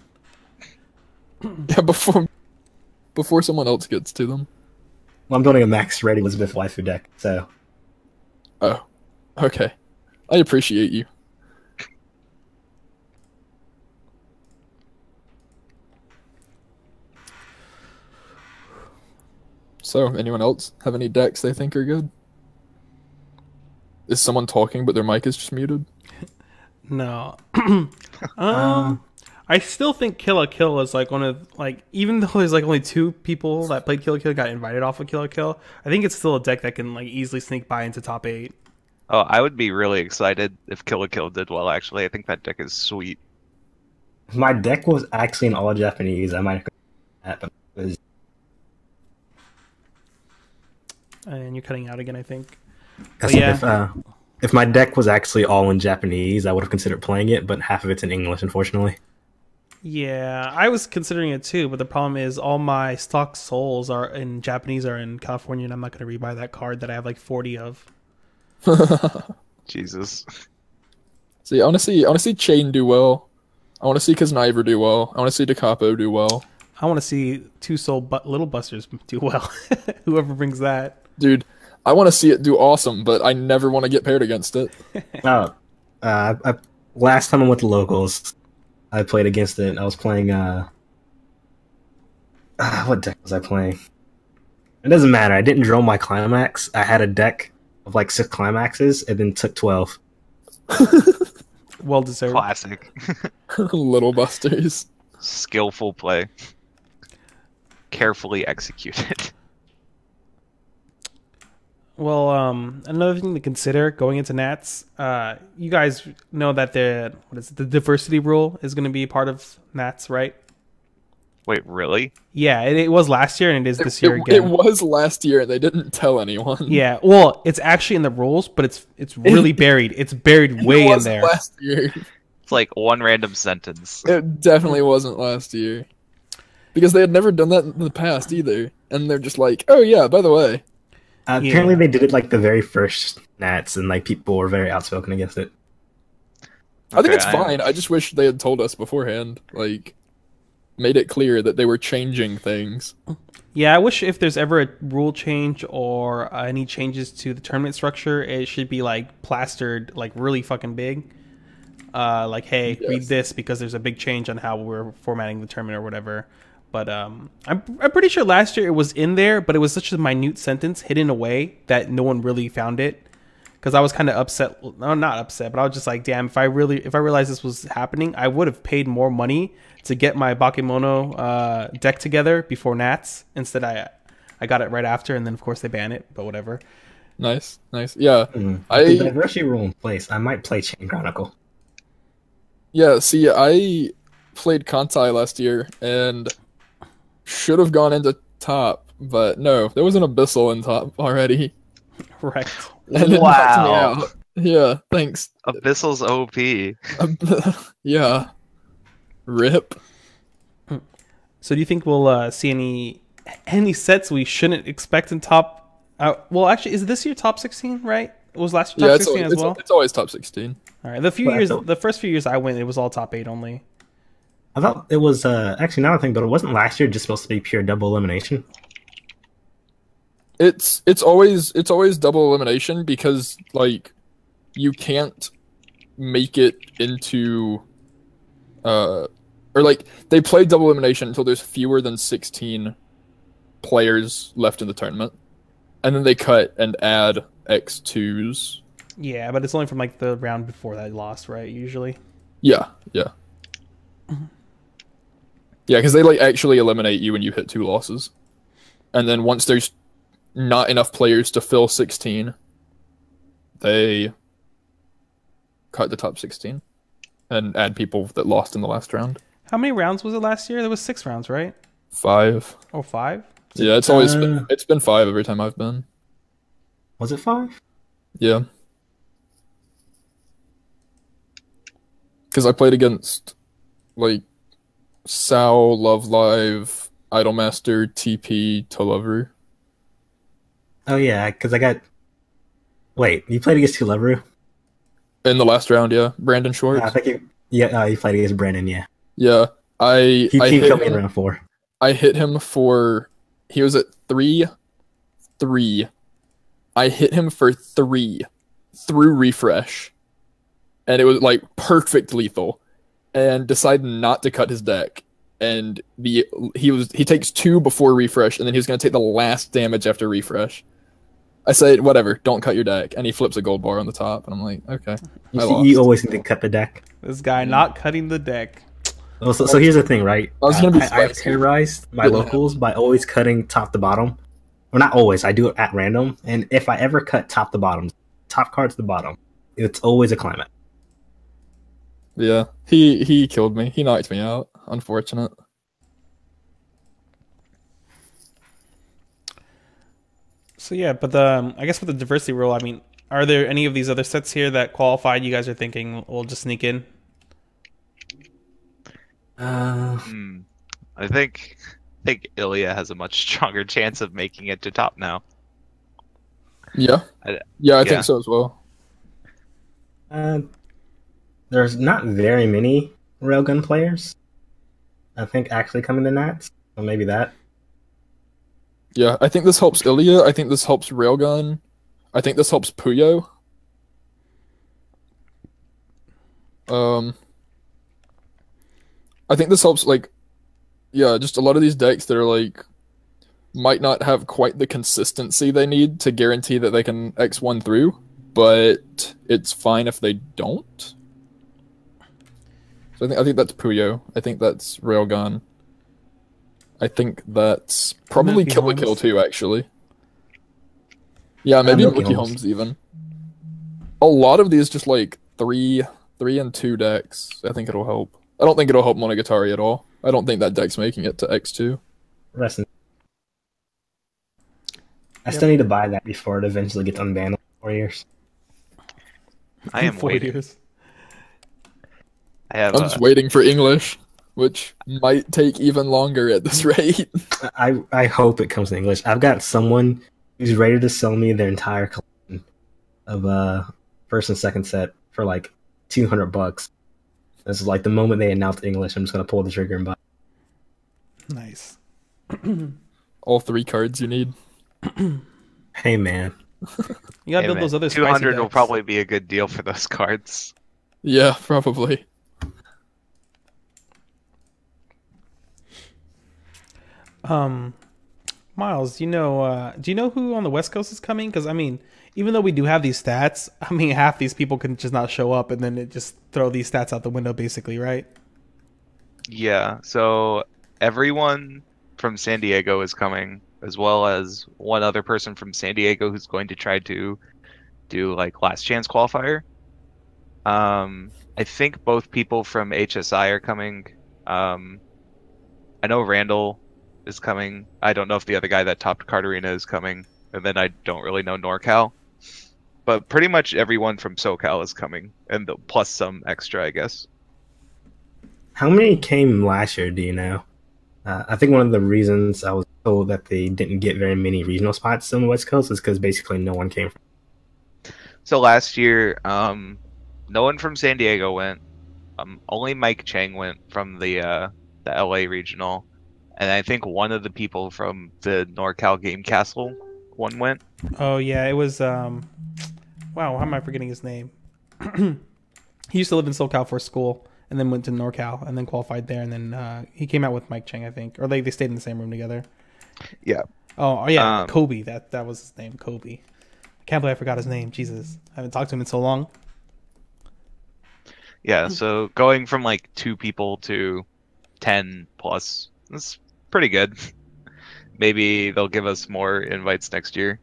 Yeah, before someone else gets to them. Well, I'm building a max ready Elizabeth waifu deck, so. Oh, okay. I appreciate you. So, anyone else have any decks they think are good? Is someone talking but their mic is just muted? No. I still think Kill la Kill is like one of like, even though there's like only 2 people that played Kill la Kill got invited off of Kill la Kill, I think it's still a deck that can like easily sneak by into top 8. Oh, I would be really excited if Kill la Kill did well. Actually, I think that deck is sweet. If my deck was actually in all Japanese, I might have that, but it was. And you're cutting out again, I think. If my deck was actually all in Japanese, I would have considered playing it, but half of it's in English, unfortunately. Yeah, I was considering it too, but the problem is all my stock souls are in Japanese are in California, and I'm not going to rebuy that card that I have like 40 of. Jesus. See, I want to see Chain do well. I want to see Kazniver do well. I want to see Da Capo do well. I want to see 2 soul Little Busters do well. Whoever brings that. Dude, I want to see it do awesome, but I never want to get paired against it. Last time I went to locals, I played against it. I was playing, what deck was I playing? It doesn't matter. I didn't draw my climax. I had a deck of like 6 climaxes and then took 12. Well deserved. Classic. Little Busters. Skillful play. Carefully executed. Well, another thing to consider going into Nats, you guys know that the diversity rule is going to be part of Nats, right? Wait, really? Yeah, it was last year and it is this year again. It was last year and they didn't tell anyone. Yeah, well, it's actually in the rules, but it's really buried. It's buried way in there. Last year. It's like one random sentence. It definitely wasn't last year. Because they had never done that in the past either. And they're just like, oh yeah, by the way. Apparently they did it like the very first Nats, and like people were very outspoken against it. I think it's fine. I just wish they had told us beforehand. Like, made it clear that they were changing things. Yeah, I wish if there's ever a rule change or any changes to the tournament structure, it should be like plastered like really fucking big. Like, hey, read this because there's a big change on how we're formatting the tournament or whatever. But I'm pretty sure last year it was in there, but it was such a minute sentence hidden away that no one really found it. Because I was kind of upset. No, not upset, but I was just like, damn, if I realized this was happening, I would have paid more money to get my Bakemono deck together before Nats. Instead, I got it right after, and then of course they ban it. But whatever. Nice. Yeah. With the diversity rule in place, I might play Chain Chronicle. Yeah. See, I played Kantai last year and should have gone into top, but no, there was an Abyssal in top already. Right. And it knocked me out. Yeah, thanks. Abyssal's OP. Yeah. RIP. So do you think we'll see any sets we shouldn't expect in top? Well, actually, is this year top 16, right? It was last year top 16 as well? It's always top 16. All right. The first few years I went, it was all top 8 only. I thought it was actually now I think, but it wasn't last year just supposed to be pure double elimination. It's always double elimination because like you can't make it into or like they play double elimination until there's fewer than 16 players left in the tournament, and then they cut and add X2s. Yeah, but it's only from like the round before that lost, right? Usually. Yeah. Yeah, because they like actually eliminate you when you hit 2 losses, and then once there's not enough players to fill 16, they cut the top 16 and add people that lost in the last round. How many rounds was it last year? There was 6 rounds, right? 5. Oh, 5? Yeah, it's always been 5 every time I've been. Was it 5? Yeah. Because I played against like Sao, Love Live, Idolmaster, TP, Tolover. Oh yeah, because I got. Wait, you played against Tolover? In the last round, yeah. Brandon Schwartz. I think you. Yeah, you played against Brandon. Yeah. Yeah, he killed me in round 4. I hit him for. He was at 3-3. I hit him for 3 through refresh, and it was like perfect lethal. And decided not to cut his deck, and he takes 2 before refresh, and then he was going to take the last damage after refresh. I said, whatever, don't cut your deck, and he flips a gold bar on the top, and I'm like, okay. You always need to cut the deck. This guy not cutting the deck. Well, so here's the thing, right? I've terrorized my locals by always cutting top to bottom. Well, not always. I do it at random, and if I ever cut top to bottom, top card to the bottom, it's always a climax. Yeah, he killed me. He knocked me out. Unfortunate. So yeah, but I guess with the diversity rule, I mean, are there any of these other sets here that qualified you guys are thinking will just sneak in? I think Ilya has a much stronger chance of making it to top now. Yeah. I think so as well. There's not very many railgun players, I think, actually coming to Nats. Or maybe that. Yeah, I think this helps Ilya. I think this helps Railgun. I think this helps Puyo. I think this helps, like, yeah, just a lot of these decks that are, like, might not have quite the consistency they need to guarantee that they can X1 through, but it's fine if they don't. So I think that's Puyo. I think that's Railgun. I think that's probably Kill la Kill too, actually. Yeah, maybe Milky Milky Homes. Homes even. A lot of these just like three and two decks. I think it'll help. I don't think it'll help Monogatari at all. I don't think that deck's making it to X2. Rest in- I still need to buy that before it eventually gets unbanned in 4 years. I am 4 waiting. years. I have. I'm just waiting for English, which might take even longer at this rate. I hope it comes in English. I've got someone who's ready to sell me their entire collection of first and second set for like $200. This is like the moment they announce English, I'm just gonna pull the trigger and buy. Nice. All 3 cards you need. Hey man, You gotta Hey, build man, those other 200 will decks. probably be a good deal for those cards. Yeah, probably. Miles, do you know who on the West Coast is coming? Because I mean, even though we do have these stats, I mean, half these people can just not show up, and then it just throw these stats out the window, basically, right? Yeah, so everyone from San Diego is coming, as well as one other person from San Diego who's going to try to do like last chance qualifier. I think both people from HSI are coming. I know Randall is coming. I don't know if the other guy that topped Carterina is coming, and then I don't really know NorCal. But pretty much everyone from SoCal is coming, and plus some extra, I guess. how many came last year? Do you know? I think one of the reasons I was told that they didn't get very many regional spots on the West Coast is because basically no one came from. So last year, no one from San Diego went. Only Mike Chang went from the LA regional, and I think one of the people from the NorCal Game Castle one went. Oh yeah, it was. Wow, how am I forgetting his name? He used to live in SoCal for school, and then went to NorCal, and then qualified there, and then he came out with Mike Chang, I think, or they stayed in the same room together. Yeah. Oh yeah, Kobe. That was his name, Kobe. I can't believe I forgot his name. Jesus, I haven't talked to him in so long. Yeah, so going from like 2 people to 10 plus, that's pretty good. Maybe they'll give us more invites next year.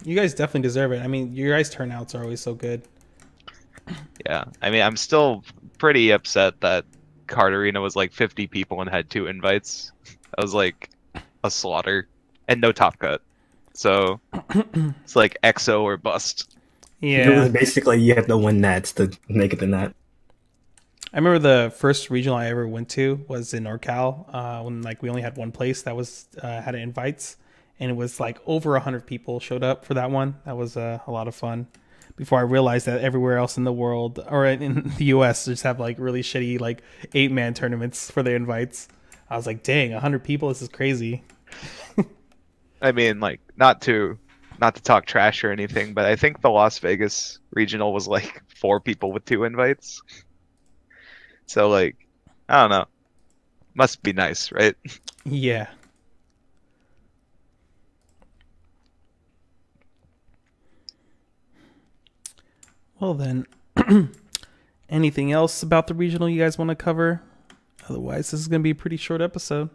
You guys definitely deserve it. I mean, your guys' turnouts are always so good. Yeah, I mean, I'm still pretty upset that Carterina was like 50 people and had 2 invites. That was like a slaughter, and no top cut. So it's like EXO or bust. It was Yeah, basically you have to win nets to make it the net. I remember the first regional I ever went to was in NorCal, when like we only had one place that was had invites, and it was like over 100 people showed up for that one. That was a lot of fun. Before I realized that everywhere else in the world or in the US just have like really shitty like 8-man tournaments for their invites. I was like, dang, 100 people, this is crazy. I mean, like, not to talk trash or anything, but I think the Las Vegas regional was like 4 people with 2 invites. So like, I don't know. Must be nice, right? Yeah. Well then, anything else about the regional you guys want to cover? Otherwise, this is going to be a pretty short episode.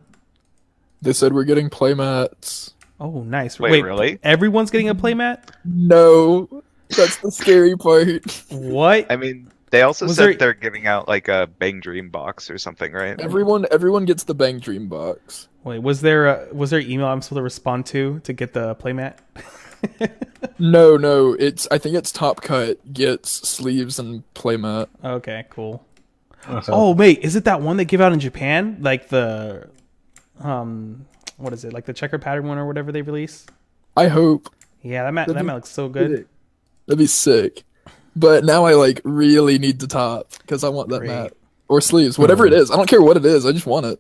They said we're getting playmats. Oh, nice. Wait, really? Everyone's getting a playmat? No, that's the scary part. What? I mean, they also Was said there- they're giving out like a Bang Dream box or something, right? Everyone gets the Bang Dream box. Wait, was there email I'm supposed to respond to get the playmat? No, I think it's Top Cut gets sleeves and playmat. Okay, cool. So, Oh, wait, is it that one they give out in Japan? Like the what is it? Like the checkered pattern one or whatever they release? I hope Yeah, that mat looks so good. that'd be sick. But now I like really need to top because I want that Great. mat or sleeves, whatever it is. I don't care what it is. I just want it.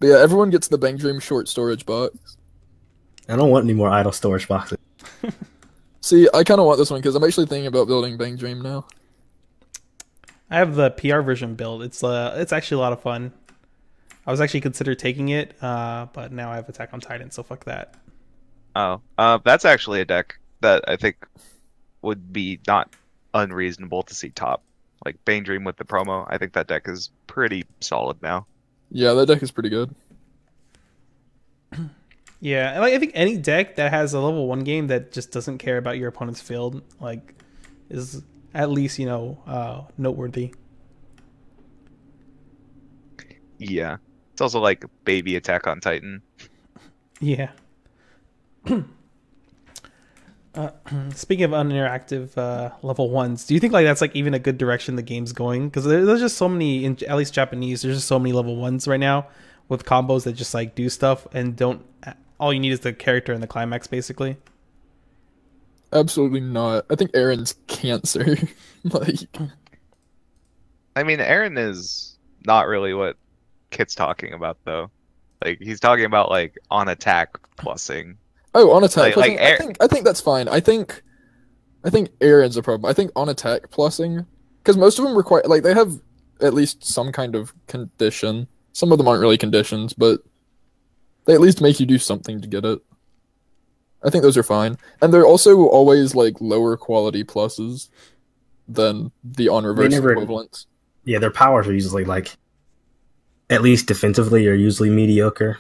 But yeah, everyone gets the Bang Dream short storage box. I don't want any more idle storage boxes. See, I kind of want this one because I'm actually thinking about building Bang Dream now. I have the PR version build. It's actually a lot of fun. I was actually considered taking it, but now I have Attack on Titan, so fuck that. Oh, that's actually a deck that I think would be not unreasonable to see top. Like Bane Dream with the promo, I think that deck is pretty solid now. Yeah, that deck is pretty good. Yeah, and like I think any deck that has a level 1 game that just doesn't care about your opponent's field, like, is at least, noteworthy. Yeah. It's also like baby Attack on Titan. Yeah. Speaking of uninteractive level 1s, do you think like that's like even a good direction the game's going? Because there's just so many, at least Japanese, there's just so many level 1s right now with combos that just like do stuff and don't. All you need is the character and the climax, basically. Absolutely not. I think Aaron's cancer. Like, I mean, Aaron is not really what Kit's talking about, though. Like, he's talking about like on attack plussing. oh, on attack. Like, plussing, I think that's fine. I think Aaron's a problem. I think on attack plussing, because most of them require like they have at least some kind of condition. Some of them aren't really conditions, but they at least make you do something to get it. I think those are fine. And they're also always like lower quality pluses than the on reverse equivalents. Yeah, their powers are usually like, at least defensively, are usually mediocre.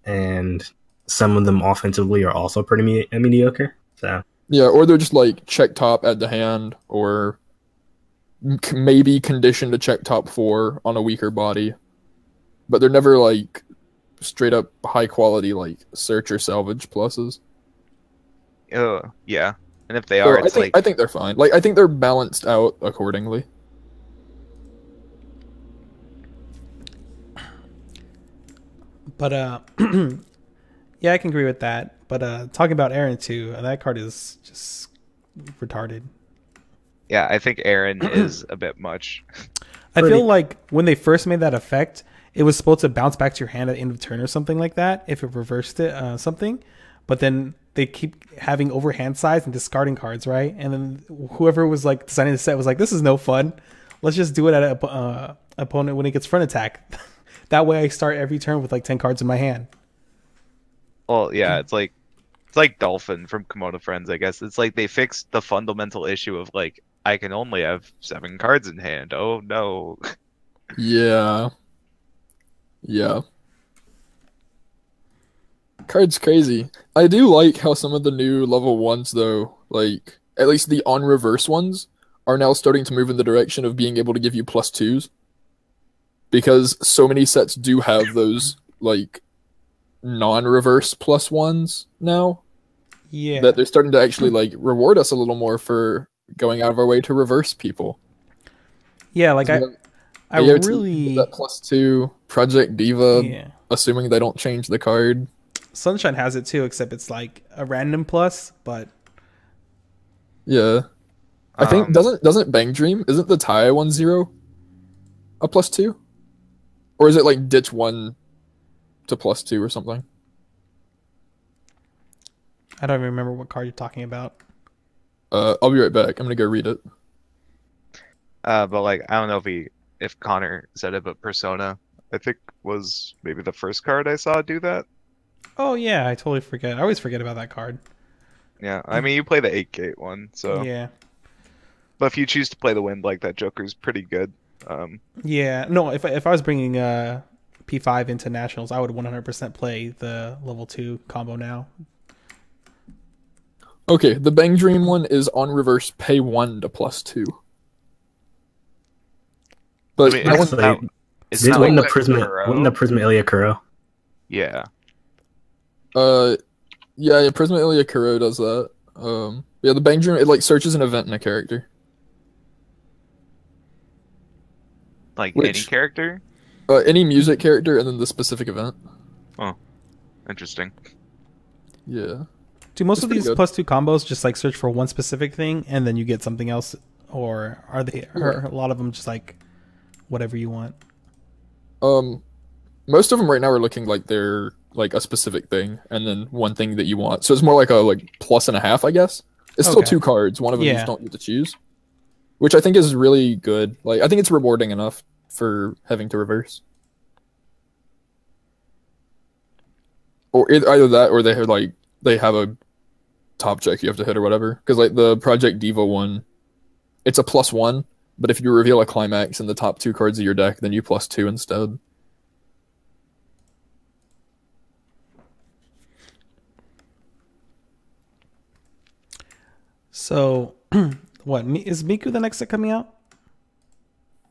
And some of them offensively are also pretty mediocre. So yeah, or they're just like check top, add to hand, or maybe conditioned to check top 4 on a weaker body. But they're never like straight up high quality like search or salvage pluses. Yeah. And if they are, so I think they're fine. Like I think they're balanced out accordingly. But yeah, I can agree with that. But talking about Aaron too, that card is just retarded. Yeah, I think Aaron is a bit much. I feel like when they first made that effect, it was supposed to bounce back to your hand at the end of turn or something like that if it reversed it, something. But then they keep having overhand size and discarding cards, right? And then whoever was like designing the set was like, "This is no fun. Let's just do it at a opponent when it gets front attack. That way, I start every turn with like 10 cards in my hand." Well, yeah, it's like Dolphin from Komodo Friends, I guess. It's like they fixed the fundamental issue of like I can only have 7 cards in hand. Oh no. Yeah. Yeah. Card's crazy. I do like how some of the new level 1s, though, like, at least the on-reverse ones, are now starting to move in the direction of being able to give you +2s. Because so many sets do have those, like, non-reverse +1s now. Yeah. That they're starting to actually, like, reward us a little more for going out of our way to reverse people. Yeah, like I really... That +2, Project Diva, assuming they don't change the card. Sunshine has it too, except it's like a random plus, but... Yeah. I think, doesn't Bang Dream, isn't the tie 1-0 a +2? Or is it like ditch 1 to +2 or something? I don't even remember what card you're talking about. I'll be right back. I'm gonna go read it. But like, I don't know if Connor said it, but Persona, I think, was maybe the first card I saw do that. Oh yeah, I totally forget. I always forget about that card. Yeah, I mean, you play the 8-gate one, so... Yeah. But if you choose to play the wind, like, that Joker's pretty good. Yeah, no, if I was bringing P5 into Nationals, I would 100% play the level 2 combo now. Okay, the Bang Dream one is on reverse pay 1 to +2. But I mean, wouldn't the Prisma Ilya Kuro? Yeah. Yeah, Prisma Ilya Kuro does that. Yeah, the Bang Dream, it like searches an event in a character. Like any character? Any music character and then the specific event. Oh, interesting. Yeah. Do most of these +2 combos just like search for one specific thing and then you get something else, or are a lot of them just like whatever you want? Most of them right now are looking like they're like a specific thing and then one thing that you want. So it's more like a +1.5, I guess. It's still 2 cards. One of them you just don't get to choose, which I think is really good. Like, I think it's rewarding enough for having to reverse. Or either that, or they have a top check you have to hit or whatever. Because like the Project Diva one, it's a +1, but if you reveal a climax in the top 2 cards of your deck, then you +2 instead. So, what is Miku the next set coming out?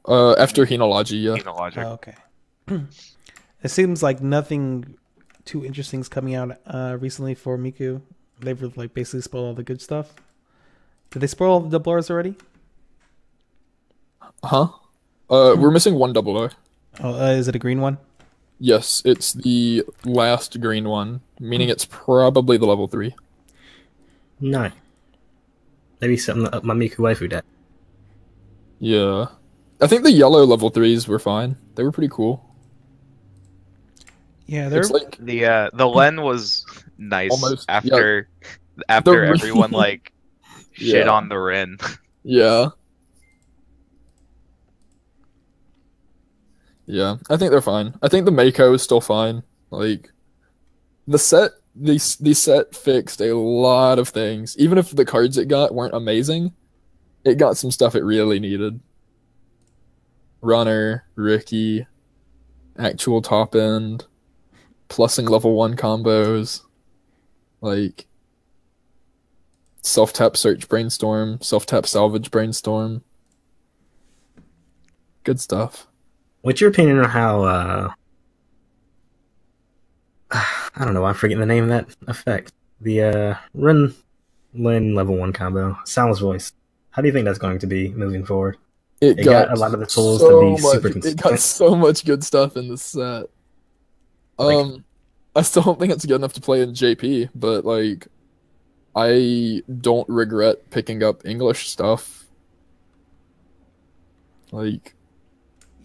After Hinology, yeah. Logic. Oh, okay. It seems like nothing too interesting is coming out recently for Miku. They've like basically spoiled all the good stuff. Did they spoil all the double R's already? Huh? We're missing one double O. Oh, is it a green one? Yes, it's the last green one, meaning it's probably the level 3. No. Maybe something up my Miku waifu deck. Yeah. I think the yellow level 3s were fine. They were pretty cool. Yeah, they're It's like The Len was nice Almost, after The everyone like shit Yeah. on the Rin. Yeah. Yeah, I think they're fine. I think the Mako is still fine. Like the set fixed a lot of things. Even if the cards it got weren't amazing, it got some stuff it really needed. Runner, Ricky, actual top end, plussing level 1 combos, like self-tap search brainstorm, self-tap salvage brainstorm. Good stuff. What's your opinion on how, I don't know, I'm forgetting the name of that effect. The, Run Lin level 1 combo, Sal's voice. How do you think that's going to be moving forward? It got a lot of the tools to be super It consistent. got so much good stuff in this set. I still don't think it's good enough to play in JP, but like, I don't regret picking up English stuff. Like,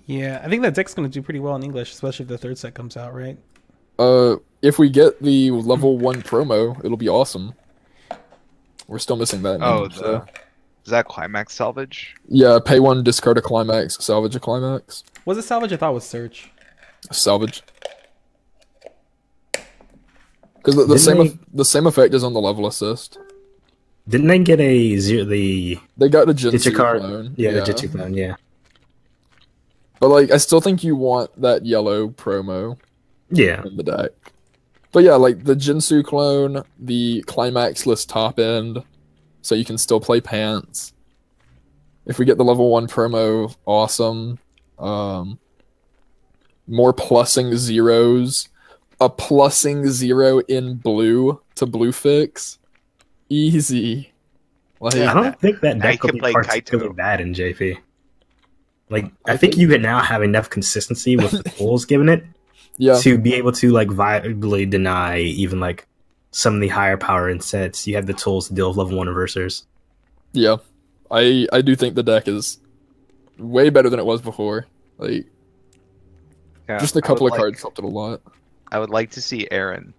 yeah. I think that deck's going to do pretty well in English, especially if the third set comes out, right? if we get the level 1 promo, it'll be awesome. We're still missing that. Is that climax salvage? Yeah, pay 1, discard a climax, salvage a climax. Was it salvage? I thought it was search. Salvage. Because the same effect is on the level assist. Didn't they get They got a Jinsu Jitsu card? clone. Yeah, the Jitsu clone, yeah. But like, I still think you want that yellow promo Yeah. in the deck. But yeah, like the Jinsu clone, the climaxless top end, so you can still play pants. If we get the level 1 promo, awesome. More plussing zeros. A plussing 0 in blue to blue fix. Easy. Like, I don't think that I deck will can be play particularly Kaito. bad in JP. Like, I think you can now have enough consistency with the tools given it yeah. to be able to, like, viably deny even, like, some of the higher power in sets. You have the tools to deal with level 1 reversers. Yeah. I do think the deck is way better than it was before. Like, Yeah, just a couple of cards helped it a lot. I would like to see Aaron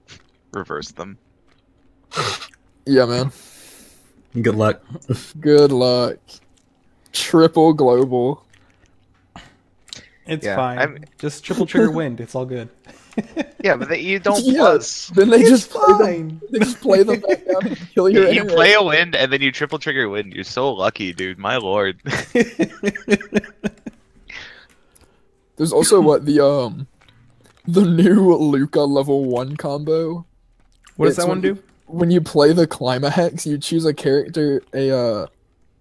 reverse them. Yeah, man. Good luck. Good luck. Triple global. It's Yeah, fine. Just triple trigger wind. It's all good. Yeah, but you don't Yeah, plus. Then they It's just play them. fine. They just play them back down and kill your You arrows. play a wind and then you triple trigger wind. You're so lucky, dude. My lord. There's also what the new Luca level 1 combo. What does It's that one do? When you play the Climax, you choose a character a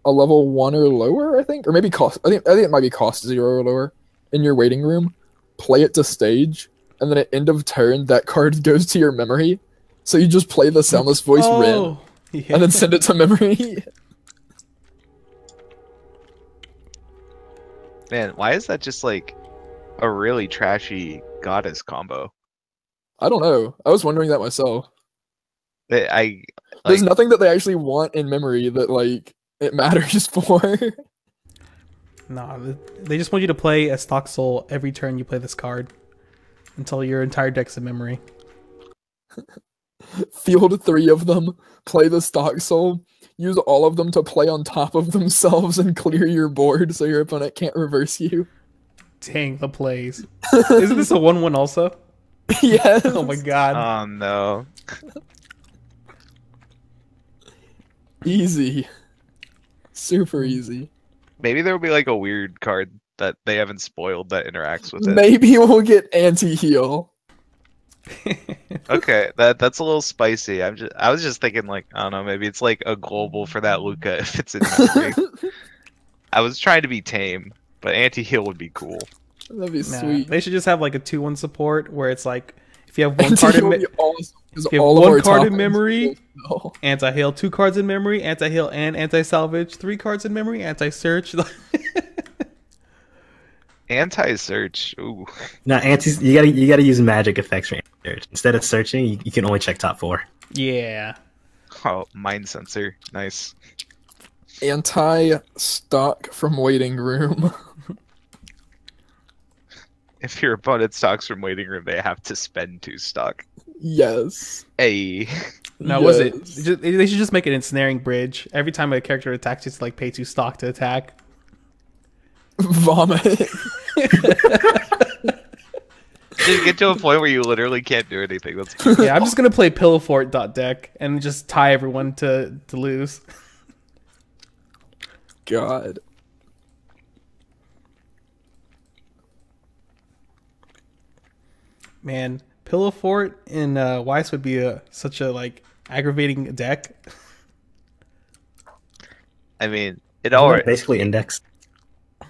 level 1 or lower, I think, or maybe cost. I think it might be cost 0 or lower in your waiting room. Play it to stage, and then at end of turn, that card goes to your memory. So you just play the Soundless Voice Rin, yeah. and then send it to memory. Man, why is that just like a really trashy goddess combo? I don't know. I was wondering that myself. I There's like, nothing that they actually want in memory that like it matters for. Nah, they just want you to play a stock soul every turn you play this card until your entire deck's in memory. Field 3 of them, play the stock soul, use all of them to play on top of themselves and clear your board so your opponent can't reverse you. Dang, the plays. Isn't this a 1-1 also? Yes. Oh my god. oh no. Easy. Super easy. Maybe there will be like a weird card that they haven't spoiled that interacts with it. Maybe we'll get anti-heal. Okay, that's a little spicy. I was just thinking like I don't know, maybe it's like a global for that Luca if it's in memory. I was trying to be tame, but anti-heal would be cool. That'd be Nah, sweet. they should just have like a 2-1 support where it's like if you have one card in If you have one card in memory, anti-heal, 2 cards in memory, anti-heal and anti-salvage, 3 cards in memory, anti-search. Anti-search. Ooh. No, you gotta use magic effects for anti-search. Instead of searching, you can only check top 4. Yeah. Oh, mind sensor. Nice. Anti-stock from waiting room. If your opponent stocks from waiting room, they have to spend 2 stock. Yes. Hey. No, was it? They should just make an ensnaring bridge. Every time a character attacks, you have to like pay 2 stock to attack. Vomit. Just get to a point where you literally can't do anything. That's Yeah, I'm just gonna play Pillow Fort deck and just tie everyone to lose. God. Man, Pillow Fort in Weiss would be such a like aggravating deck. I mean, it Isn't already that basically indexed.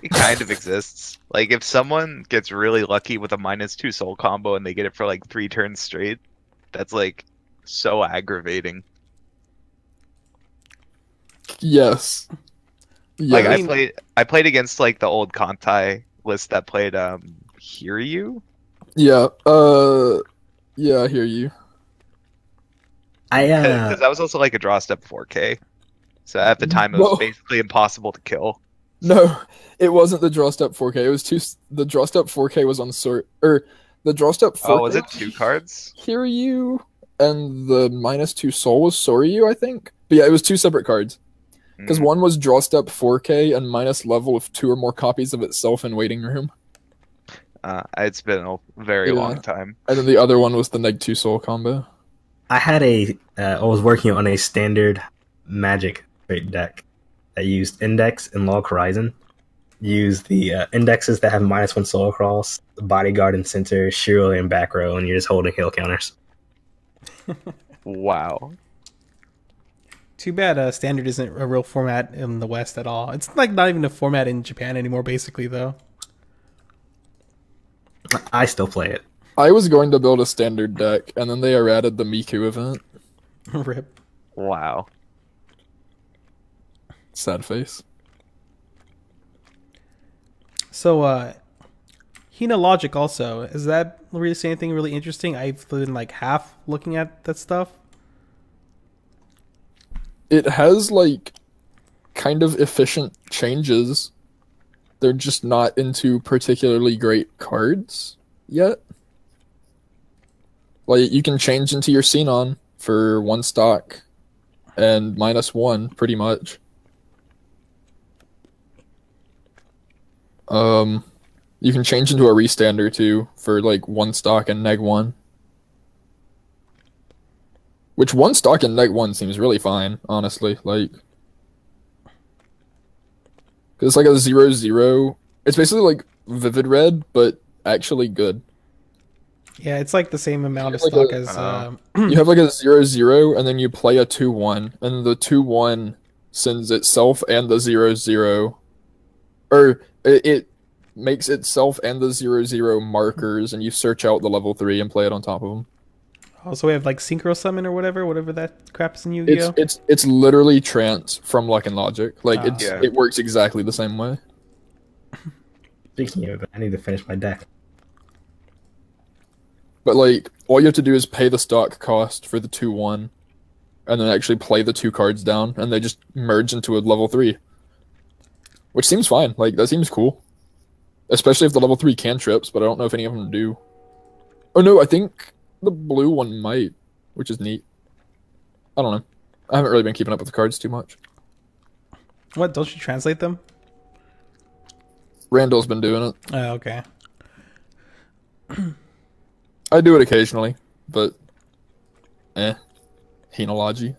it kind of exists. Like if someone gets really lucky with a -2 soul combo and they get it for like 3 turns straight, that's like so aggravating. Yes. Like Yeah. I played against like the old Kantai list that played Hiryu. Yeah. Yeah, I hear you. Because that was also like a draw step 4K. So at the time it was Whoa. basically impossible to kill. No, it wasn't the draw step 4K. It was the draw step 4K was on the draw step 4K. Oh, was it 2 cards? Hiryu and the -2 soul was Soryu, I think. But yeah, it was 2 separate cards. Because one was draw step 4K and minus level of 2 or more copies of itself in waiting room. It's been a very long time. And then the other one was the -2 soul combo. I had I was working on a standard magic trait deck that used index and log horizon. Use the indexes that have -1 soul across, bodyguard and center, Shiro and back row, and you're just holding heal counters. Wow. Too bad standard isn't a real format in the West at all. It's like not even a format in Japan anymore, basically, though. I still play it. I was going to build a standard deck, and then they errated the Miku event. Rip. Wow. Sad face. So, Hina Logic also, is that really say anything really interesting? I've been like half looking at that stuff. It has like kind of efficient changes. They're just not into particularly great cards yet. Like you can change into your Xenon for 1 stock and -1 pretty much. You can change into a Restander too for like 1 stock and -1. Which 1 stock and -1 seems really fine, honestly. Like, cause it's like a 0/0. It's basically like Vivid Red, but actually good. Yeah, it's like the same amount of Like stock a- as. You have like a 0/0, and then you play a 2/1, and the 2/1 sends itself and the 0/0, or it makes itself and the 0/0 markers, and you search out the level 3 and play it on top of them. Also, we have like Synchro Summon or whatever that crap is in Yu-Gi-Oh. It's literally trance from Luck and Logic. Like Yeah. it works exactly the same way. Speaking of it, I need to finish my deck. But like all you have to do is pay the stock cost for the 2/1, and then actually play the 2 cards down, and they just merge into a level 3. Which seems fine. Like that seems cool. Especially if the level 3 cantrips, but I don't know if any of them do. Oh no, I think the blue one might, which is neat. I don't know. I haven't really been keeping up with the cards too much. What? Don't you translate them? Randall's been doing it. Oh, okay. I do it occasionally, but Henology.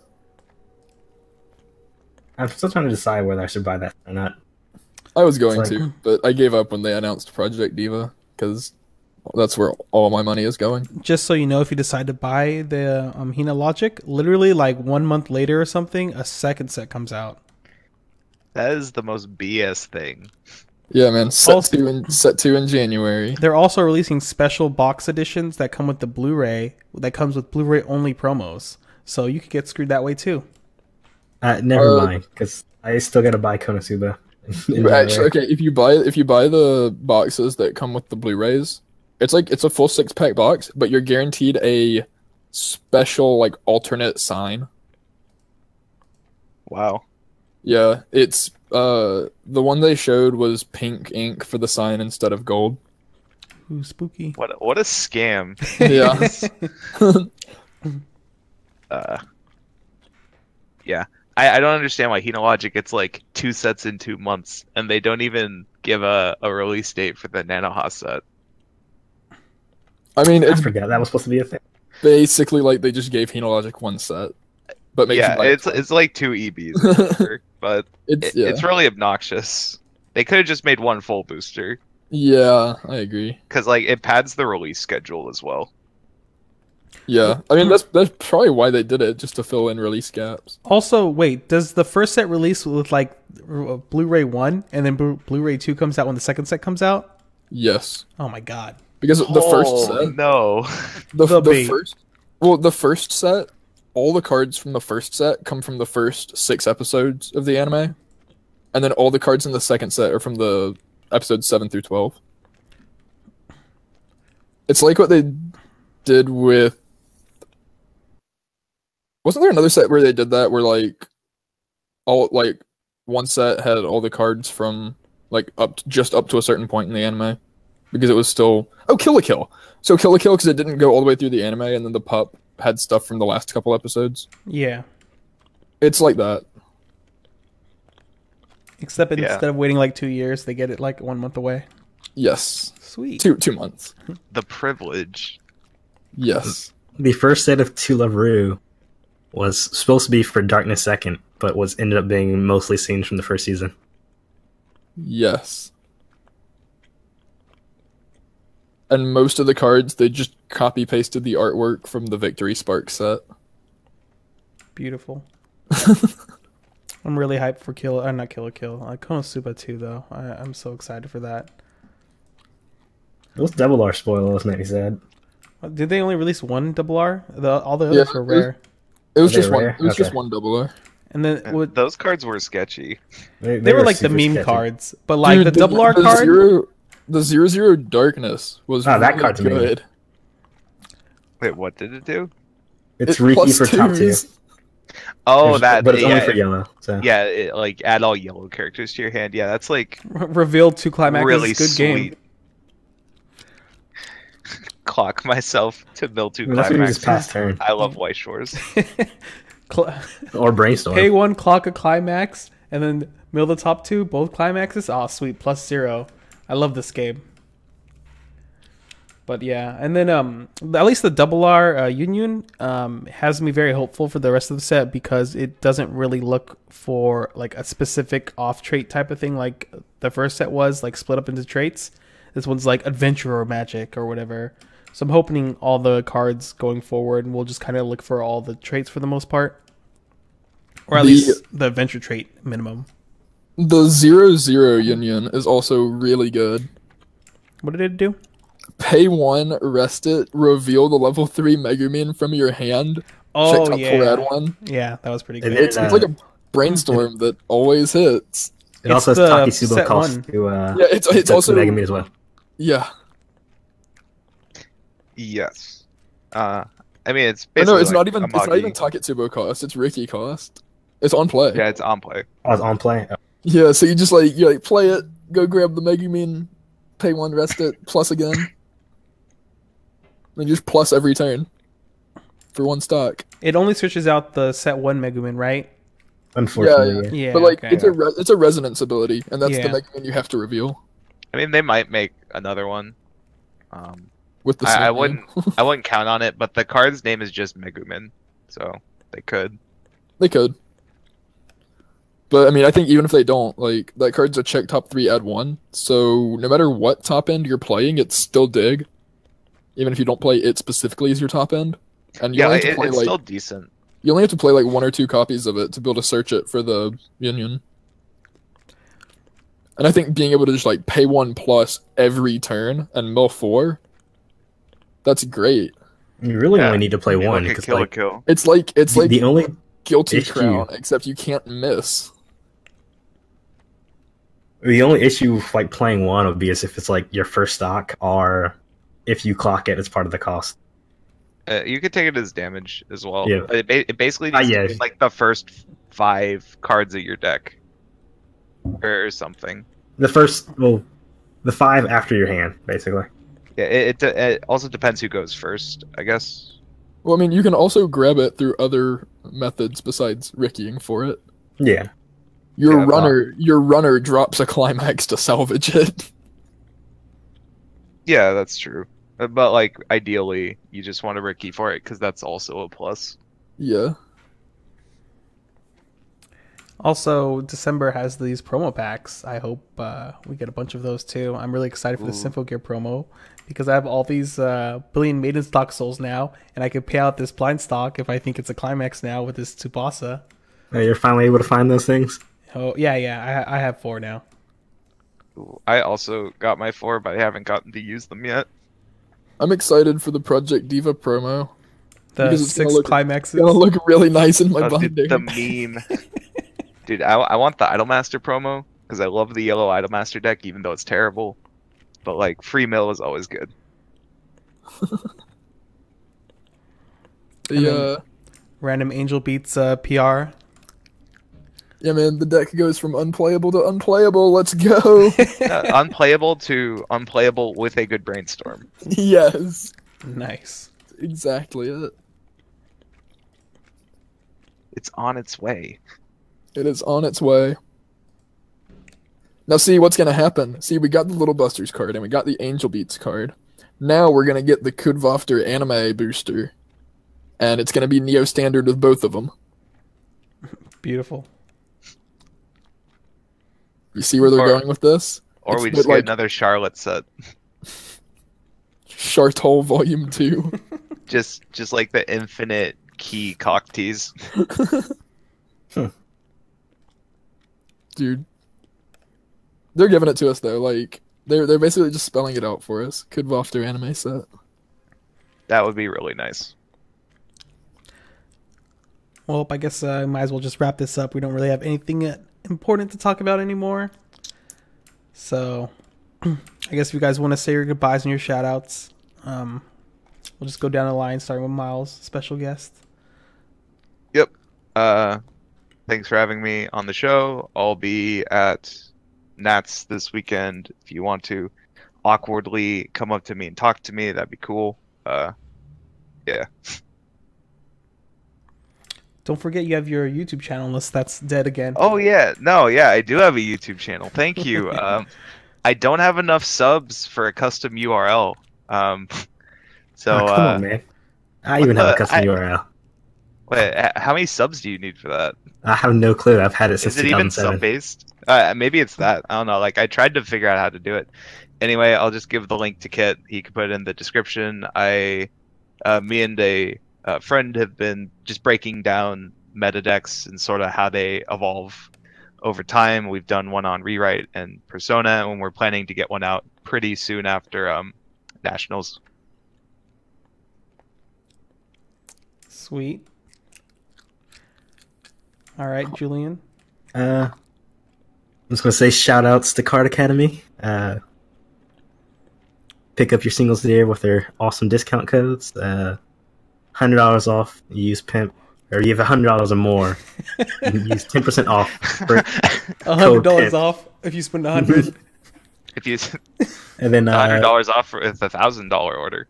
I'm still trying to decide whether I should buy that or not. I was going It's like- to, but I gave up when they announced Project Diva, because That's where all my money is going. Just so you know, if you decide to buy the Hina Logic, literally like 1 month later or something, a second set comes out. That is the most BS thing. Yeah, man. Set two in January. They're also releasing special box editions that come with the Blu-ray. That comes with Blu-ray only promos, so you could get screwed that way too. Never mind, because I still gotta buy Konosuba. Actually, okay. If you buy the boxes that come with the Blu-rays, it's a full 6-pack box, but you're guaranteed a special like alternate sign. Wow. Yeah, it's the one they showed was pink ink for the sign instead of gold. Ooh, spooky. What a scam. Yeah. Yeah. I don't understand why Hina Logic gets like 2 sets in 2 months, and they don't even give a release date for the Nanoha set. I mean, I forgot that was supposed to be a thing. Basically like they just gave Hina Logic 1 set. But Yeah, it's like 2 EBs, but it's really obnoxious. They could have just made 1 full booster. Yeah, I agree. Because like it pads the release schedule as well. Yeah, I mean that's probably why they did it, just to fill in release gaps. Also, wait, does the first set release with like Blu-ray 1 and then Blu-ray 2 comes out when the second set comes out? Yes. Oh my god. Because the first set, no, the first set, all the cards from the first set come from the first 6 episodes of the anime, and then all the cards in the second set are from the episodes 7 through 12. It's like what they did with. Wasn't there another set where they did that, where like all like one set had all the cards from like up to a certain point in the anime, because it was still Kill la Kill. So Kill la Kill, because it didn't go all the way through the anime, and then the pup had stuff from the last couple episodes. Yeah. It's like that. Except instead of waiting like 2 years, they get it like 1 month away. Yes. Sweet. 2 months. The privilege. Yes. The first set of To Love Ru was supposed to be for Darkness Second, but ended up being mostly scenes from the first season. Yes. And most of the cards, they just copy pasted the artwork from the Victory Spark set. Beautiful. I'm really hyped for not Kill la Kill. Konosuba too, though. I'm so excited for that. Those Double R spoilers make me sad. Did they only release 1 double R? All the others were rare. It was just rare? one. It was just Okay. 1 double R. And then Those cards were sketchy. they were like the super meme sketchy. cards, but like Dude, the double R card. The 0 Darkness was that really card's amazing. good. Wait, what did it do? It's It Riki plus for top 2. twos. Oh, that. But it's yeah, only for yellow. So. Yeah, like add all yellow characters to your hand. Yeah, that's like Revealed 2 climaxes. really Good sweet. game. Clock myself to mill 2 I mean, that's when you just climaxes. pass turn. I love Weiss Schwarz. Or Brainstorm. Pay 1, clock a climax, and then mill the top 2, both climaxes. Oh, sweet. +0. I love this game. But yeah, and then at least the double R Union has me very hopeful for the rest of the set, because it doesn't really look for like a specific off trait type of thing like the first set was, like split up into traits. This one's like adventure or magic or whatever. So I'm hoping all the cards going forward, and we'll just kind of look for all the traits for the most part, or at least the adventure trait minimum. The 0 Union is also really good. What did it do? Pay 1, rest it, reveal the level 3 Megumin from your hand. Oh, check top yeah. 4, add 1. Yeah, that was pretty And good. then, It's like a brainstorm that always hits. It also has the Takisubo set cost 1. to Yeah, it's also Megami as well. Yeah. Yes. I mean, it's No, basically it's like not even Amagi. Taketsubo cost. It's Ricky cost. It's on play. Yeah, it's on play. I was on play. Yeah, so you play it, go grab the Megumin, pay 1, rest it, plus again. Then just plus every turn for 1 stock. It only switches out the set 1 Megumin, right? Unfortunately. Yeah, But like okay. it's a resonance ability, and that's the Yeah. Megumin you have to reveal I mean, they might make another one. with the. I same wouldn't. name. I wouldn't count on it, but the card's name is just Megumin, so they could. They could. But I mean, I think even if they don't, like that card's a check top 3, add 1. So no matter what top end you're playing, it's still dig. even if you don't play it specifically as your top end. And you Yeah, only have to play, it's like, still decent. you only have to play like 1 or 2 copies of it to be able to search it for the Union. And I think being able to just like pay 1+ every turn and mill 4, that's great. You really Yeah. only need to play I mean, one look at because Kill a like Kill. It's like the only Guilty issue- Crown, except you can't miss. the only issue with like playing one would be as if it's like your first stock, or if you clock it as part of the cost. You could take it as damage as well. Yeah. It basically needs Yeah. to be like the first 5 cards of your deck, or something. The 5 after your hand, basically. Yeah, it also depends who goes first, I guess. Well, I mean, you can also grab it through other methods besides Rickying for it. Yeah. Your Yeah, runner drops a climax to salvage it. Yeah, that's true. But like, ideally, you just want to Ricky for it because that's also a plus. Yeah. Also, December has these promo packs. I hope we get a bunch of those too. I'm really excited for the Ooh. Symphogear promo because I have all these Billion Maiden stock souls now, and I could pay out this blind stock if I think it's a climax now with this Tsubasa. You're finally able to find those things. Oh yeah, I have 4 now. Ooh, I also got my 4, but I haven't gotten to use them yet. I'm excited for the Project Diva promo. The Because it's gonna 6 look- climaxes. It's gonna look really nice in my Dude, binder. the meme. Dude, I want the Idolmaster promo because I love the yellow Idolmaster deck, even though it's terrible. But like, free mill is always good. Random Angel Beats PR. Yeah, man, the deck goes from unplayable to unplayable. Let's go. Unplayable to unplayable with a good brainstorm. Yes, Nice. exactly it. It's on its way. It is on its way. Now, see what's gonna happen. See, we got the Little Busters card and we got the Angel Beats card. Now we're gonna get the Kudvafter anime booster, and it's gonna be Neo Standard with both of them. Beautiful. You see where they're Or- going with this? Or It's we a just bit get like another Charlotte set. Chartol Volume 2. Just like the infinite key cock tease. Dude. They're giving it to us though, like they're basically just spelling it out for us. Kudvafter anime set. That would be really nice. Well, I guess I might as well just wrap this up. We don't really have anything important to talk about anymore. So, I guess if you guys want to say your goodbyes and your shout outs, we'll just go down the line, starting with Miles, special guest. Yep. Thanks for having me on the show. I'll be at Nats this weekend. If you want to awkwardly come up to me and talk to me, that'd be cool. Yeah. Don't forget you have your YouTube channel, unless that's dead again. Oh yeah, no, yeah, I do have a YouTube channel. Thank you. I don't have enough subs for a custom URL. So Oh, come on, man. I even have a custom URL. wait, how many subs do you need for that? I have no clue. I've had it since Is it even 2007. sub based? Maybe it's that. I don't know. Like, I tried to figure out how to do it. Anyway, I'll just give the link to Kit. He can put it in the description. Me and a friend have been just breaking down meta decks and sort of how they evolve over time. We've done one on Rewrite and Persona, and we're planning to get one out pretty soon after Nationals. Sweet. All right, Julian. I'm just gonna say shout outs to Card Academy. Pick up your singles there with their awesome discount codes. $100 off. You use Pimp, or you have $100 or more. You can use 10% off. For $100 Pimp. off if you spend 100. If you And then $100 off with a $1,000 order.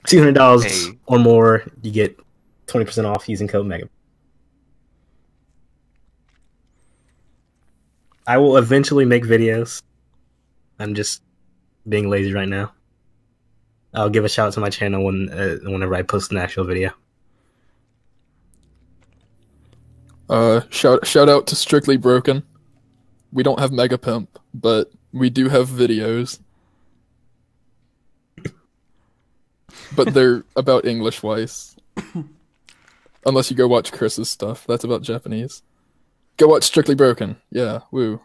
$200 Hey. or more, you get 20% off using code Mega. I will eventually make videos. I'm just being lazy right now. I'll give a shout out to my channel whenever I post an actual video. Shout out to Strictly Broken. We don't have Mega Pimp, but we do have videos. but they're about English Weiss. Unless you go watch Chris's stuff, that's about Japanese. Go watch Strictly Broken. Yeah, woo.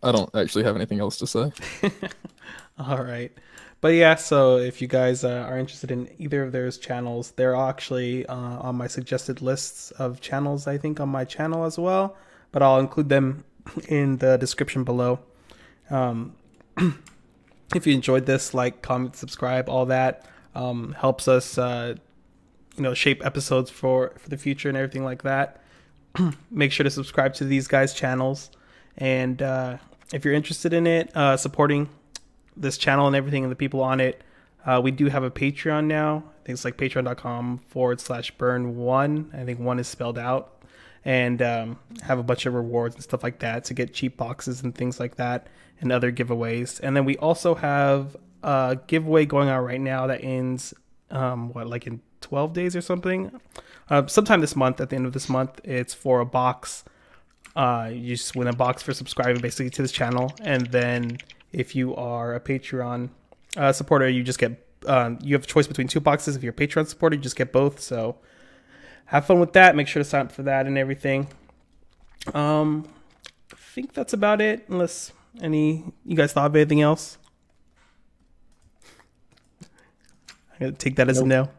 I don't actually have anything else to say. All right. But yeah, so if you guys are interested in either of those channels, they're actually on my suggested lists of channels, I think, on my channel as well. But I'll include them in the description below. If you enjoyed this, like, comment, subscribe, all that helps us, shape episodes for the future and everything like that. Make sure to subscribe to these guys' channels. And if you're interested in it, supporting this channel and everything and the people on it, we do have a Patreon now. I think it's like patreon.com/burn1. I think 1 is spelled out. And have a bunch of rewards and stuff like that to get cheap boxes and things like that and other giveaways. And then we also have a giveaway going on right now that ends in 12 days or something. Sometime this month, at the end of this month. It's for a box. You just win a box for subscribing basically to this channel. And then if you are a Patreon supporter, you just get you have a choice between 2 boxes. If you're a Patreon supporter, you just get both. So have fun with that. Make sure to sign up for that and everything. I think that's about it. Unless you guys thought of anything else. I'm gonna take that as a no.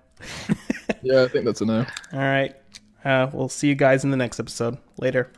Yeah, I think that's a no. All right. We'll see you guys in the next episode. Later.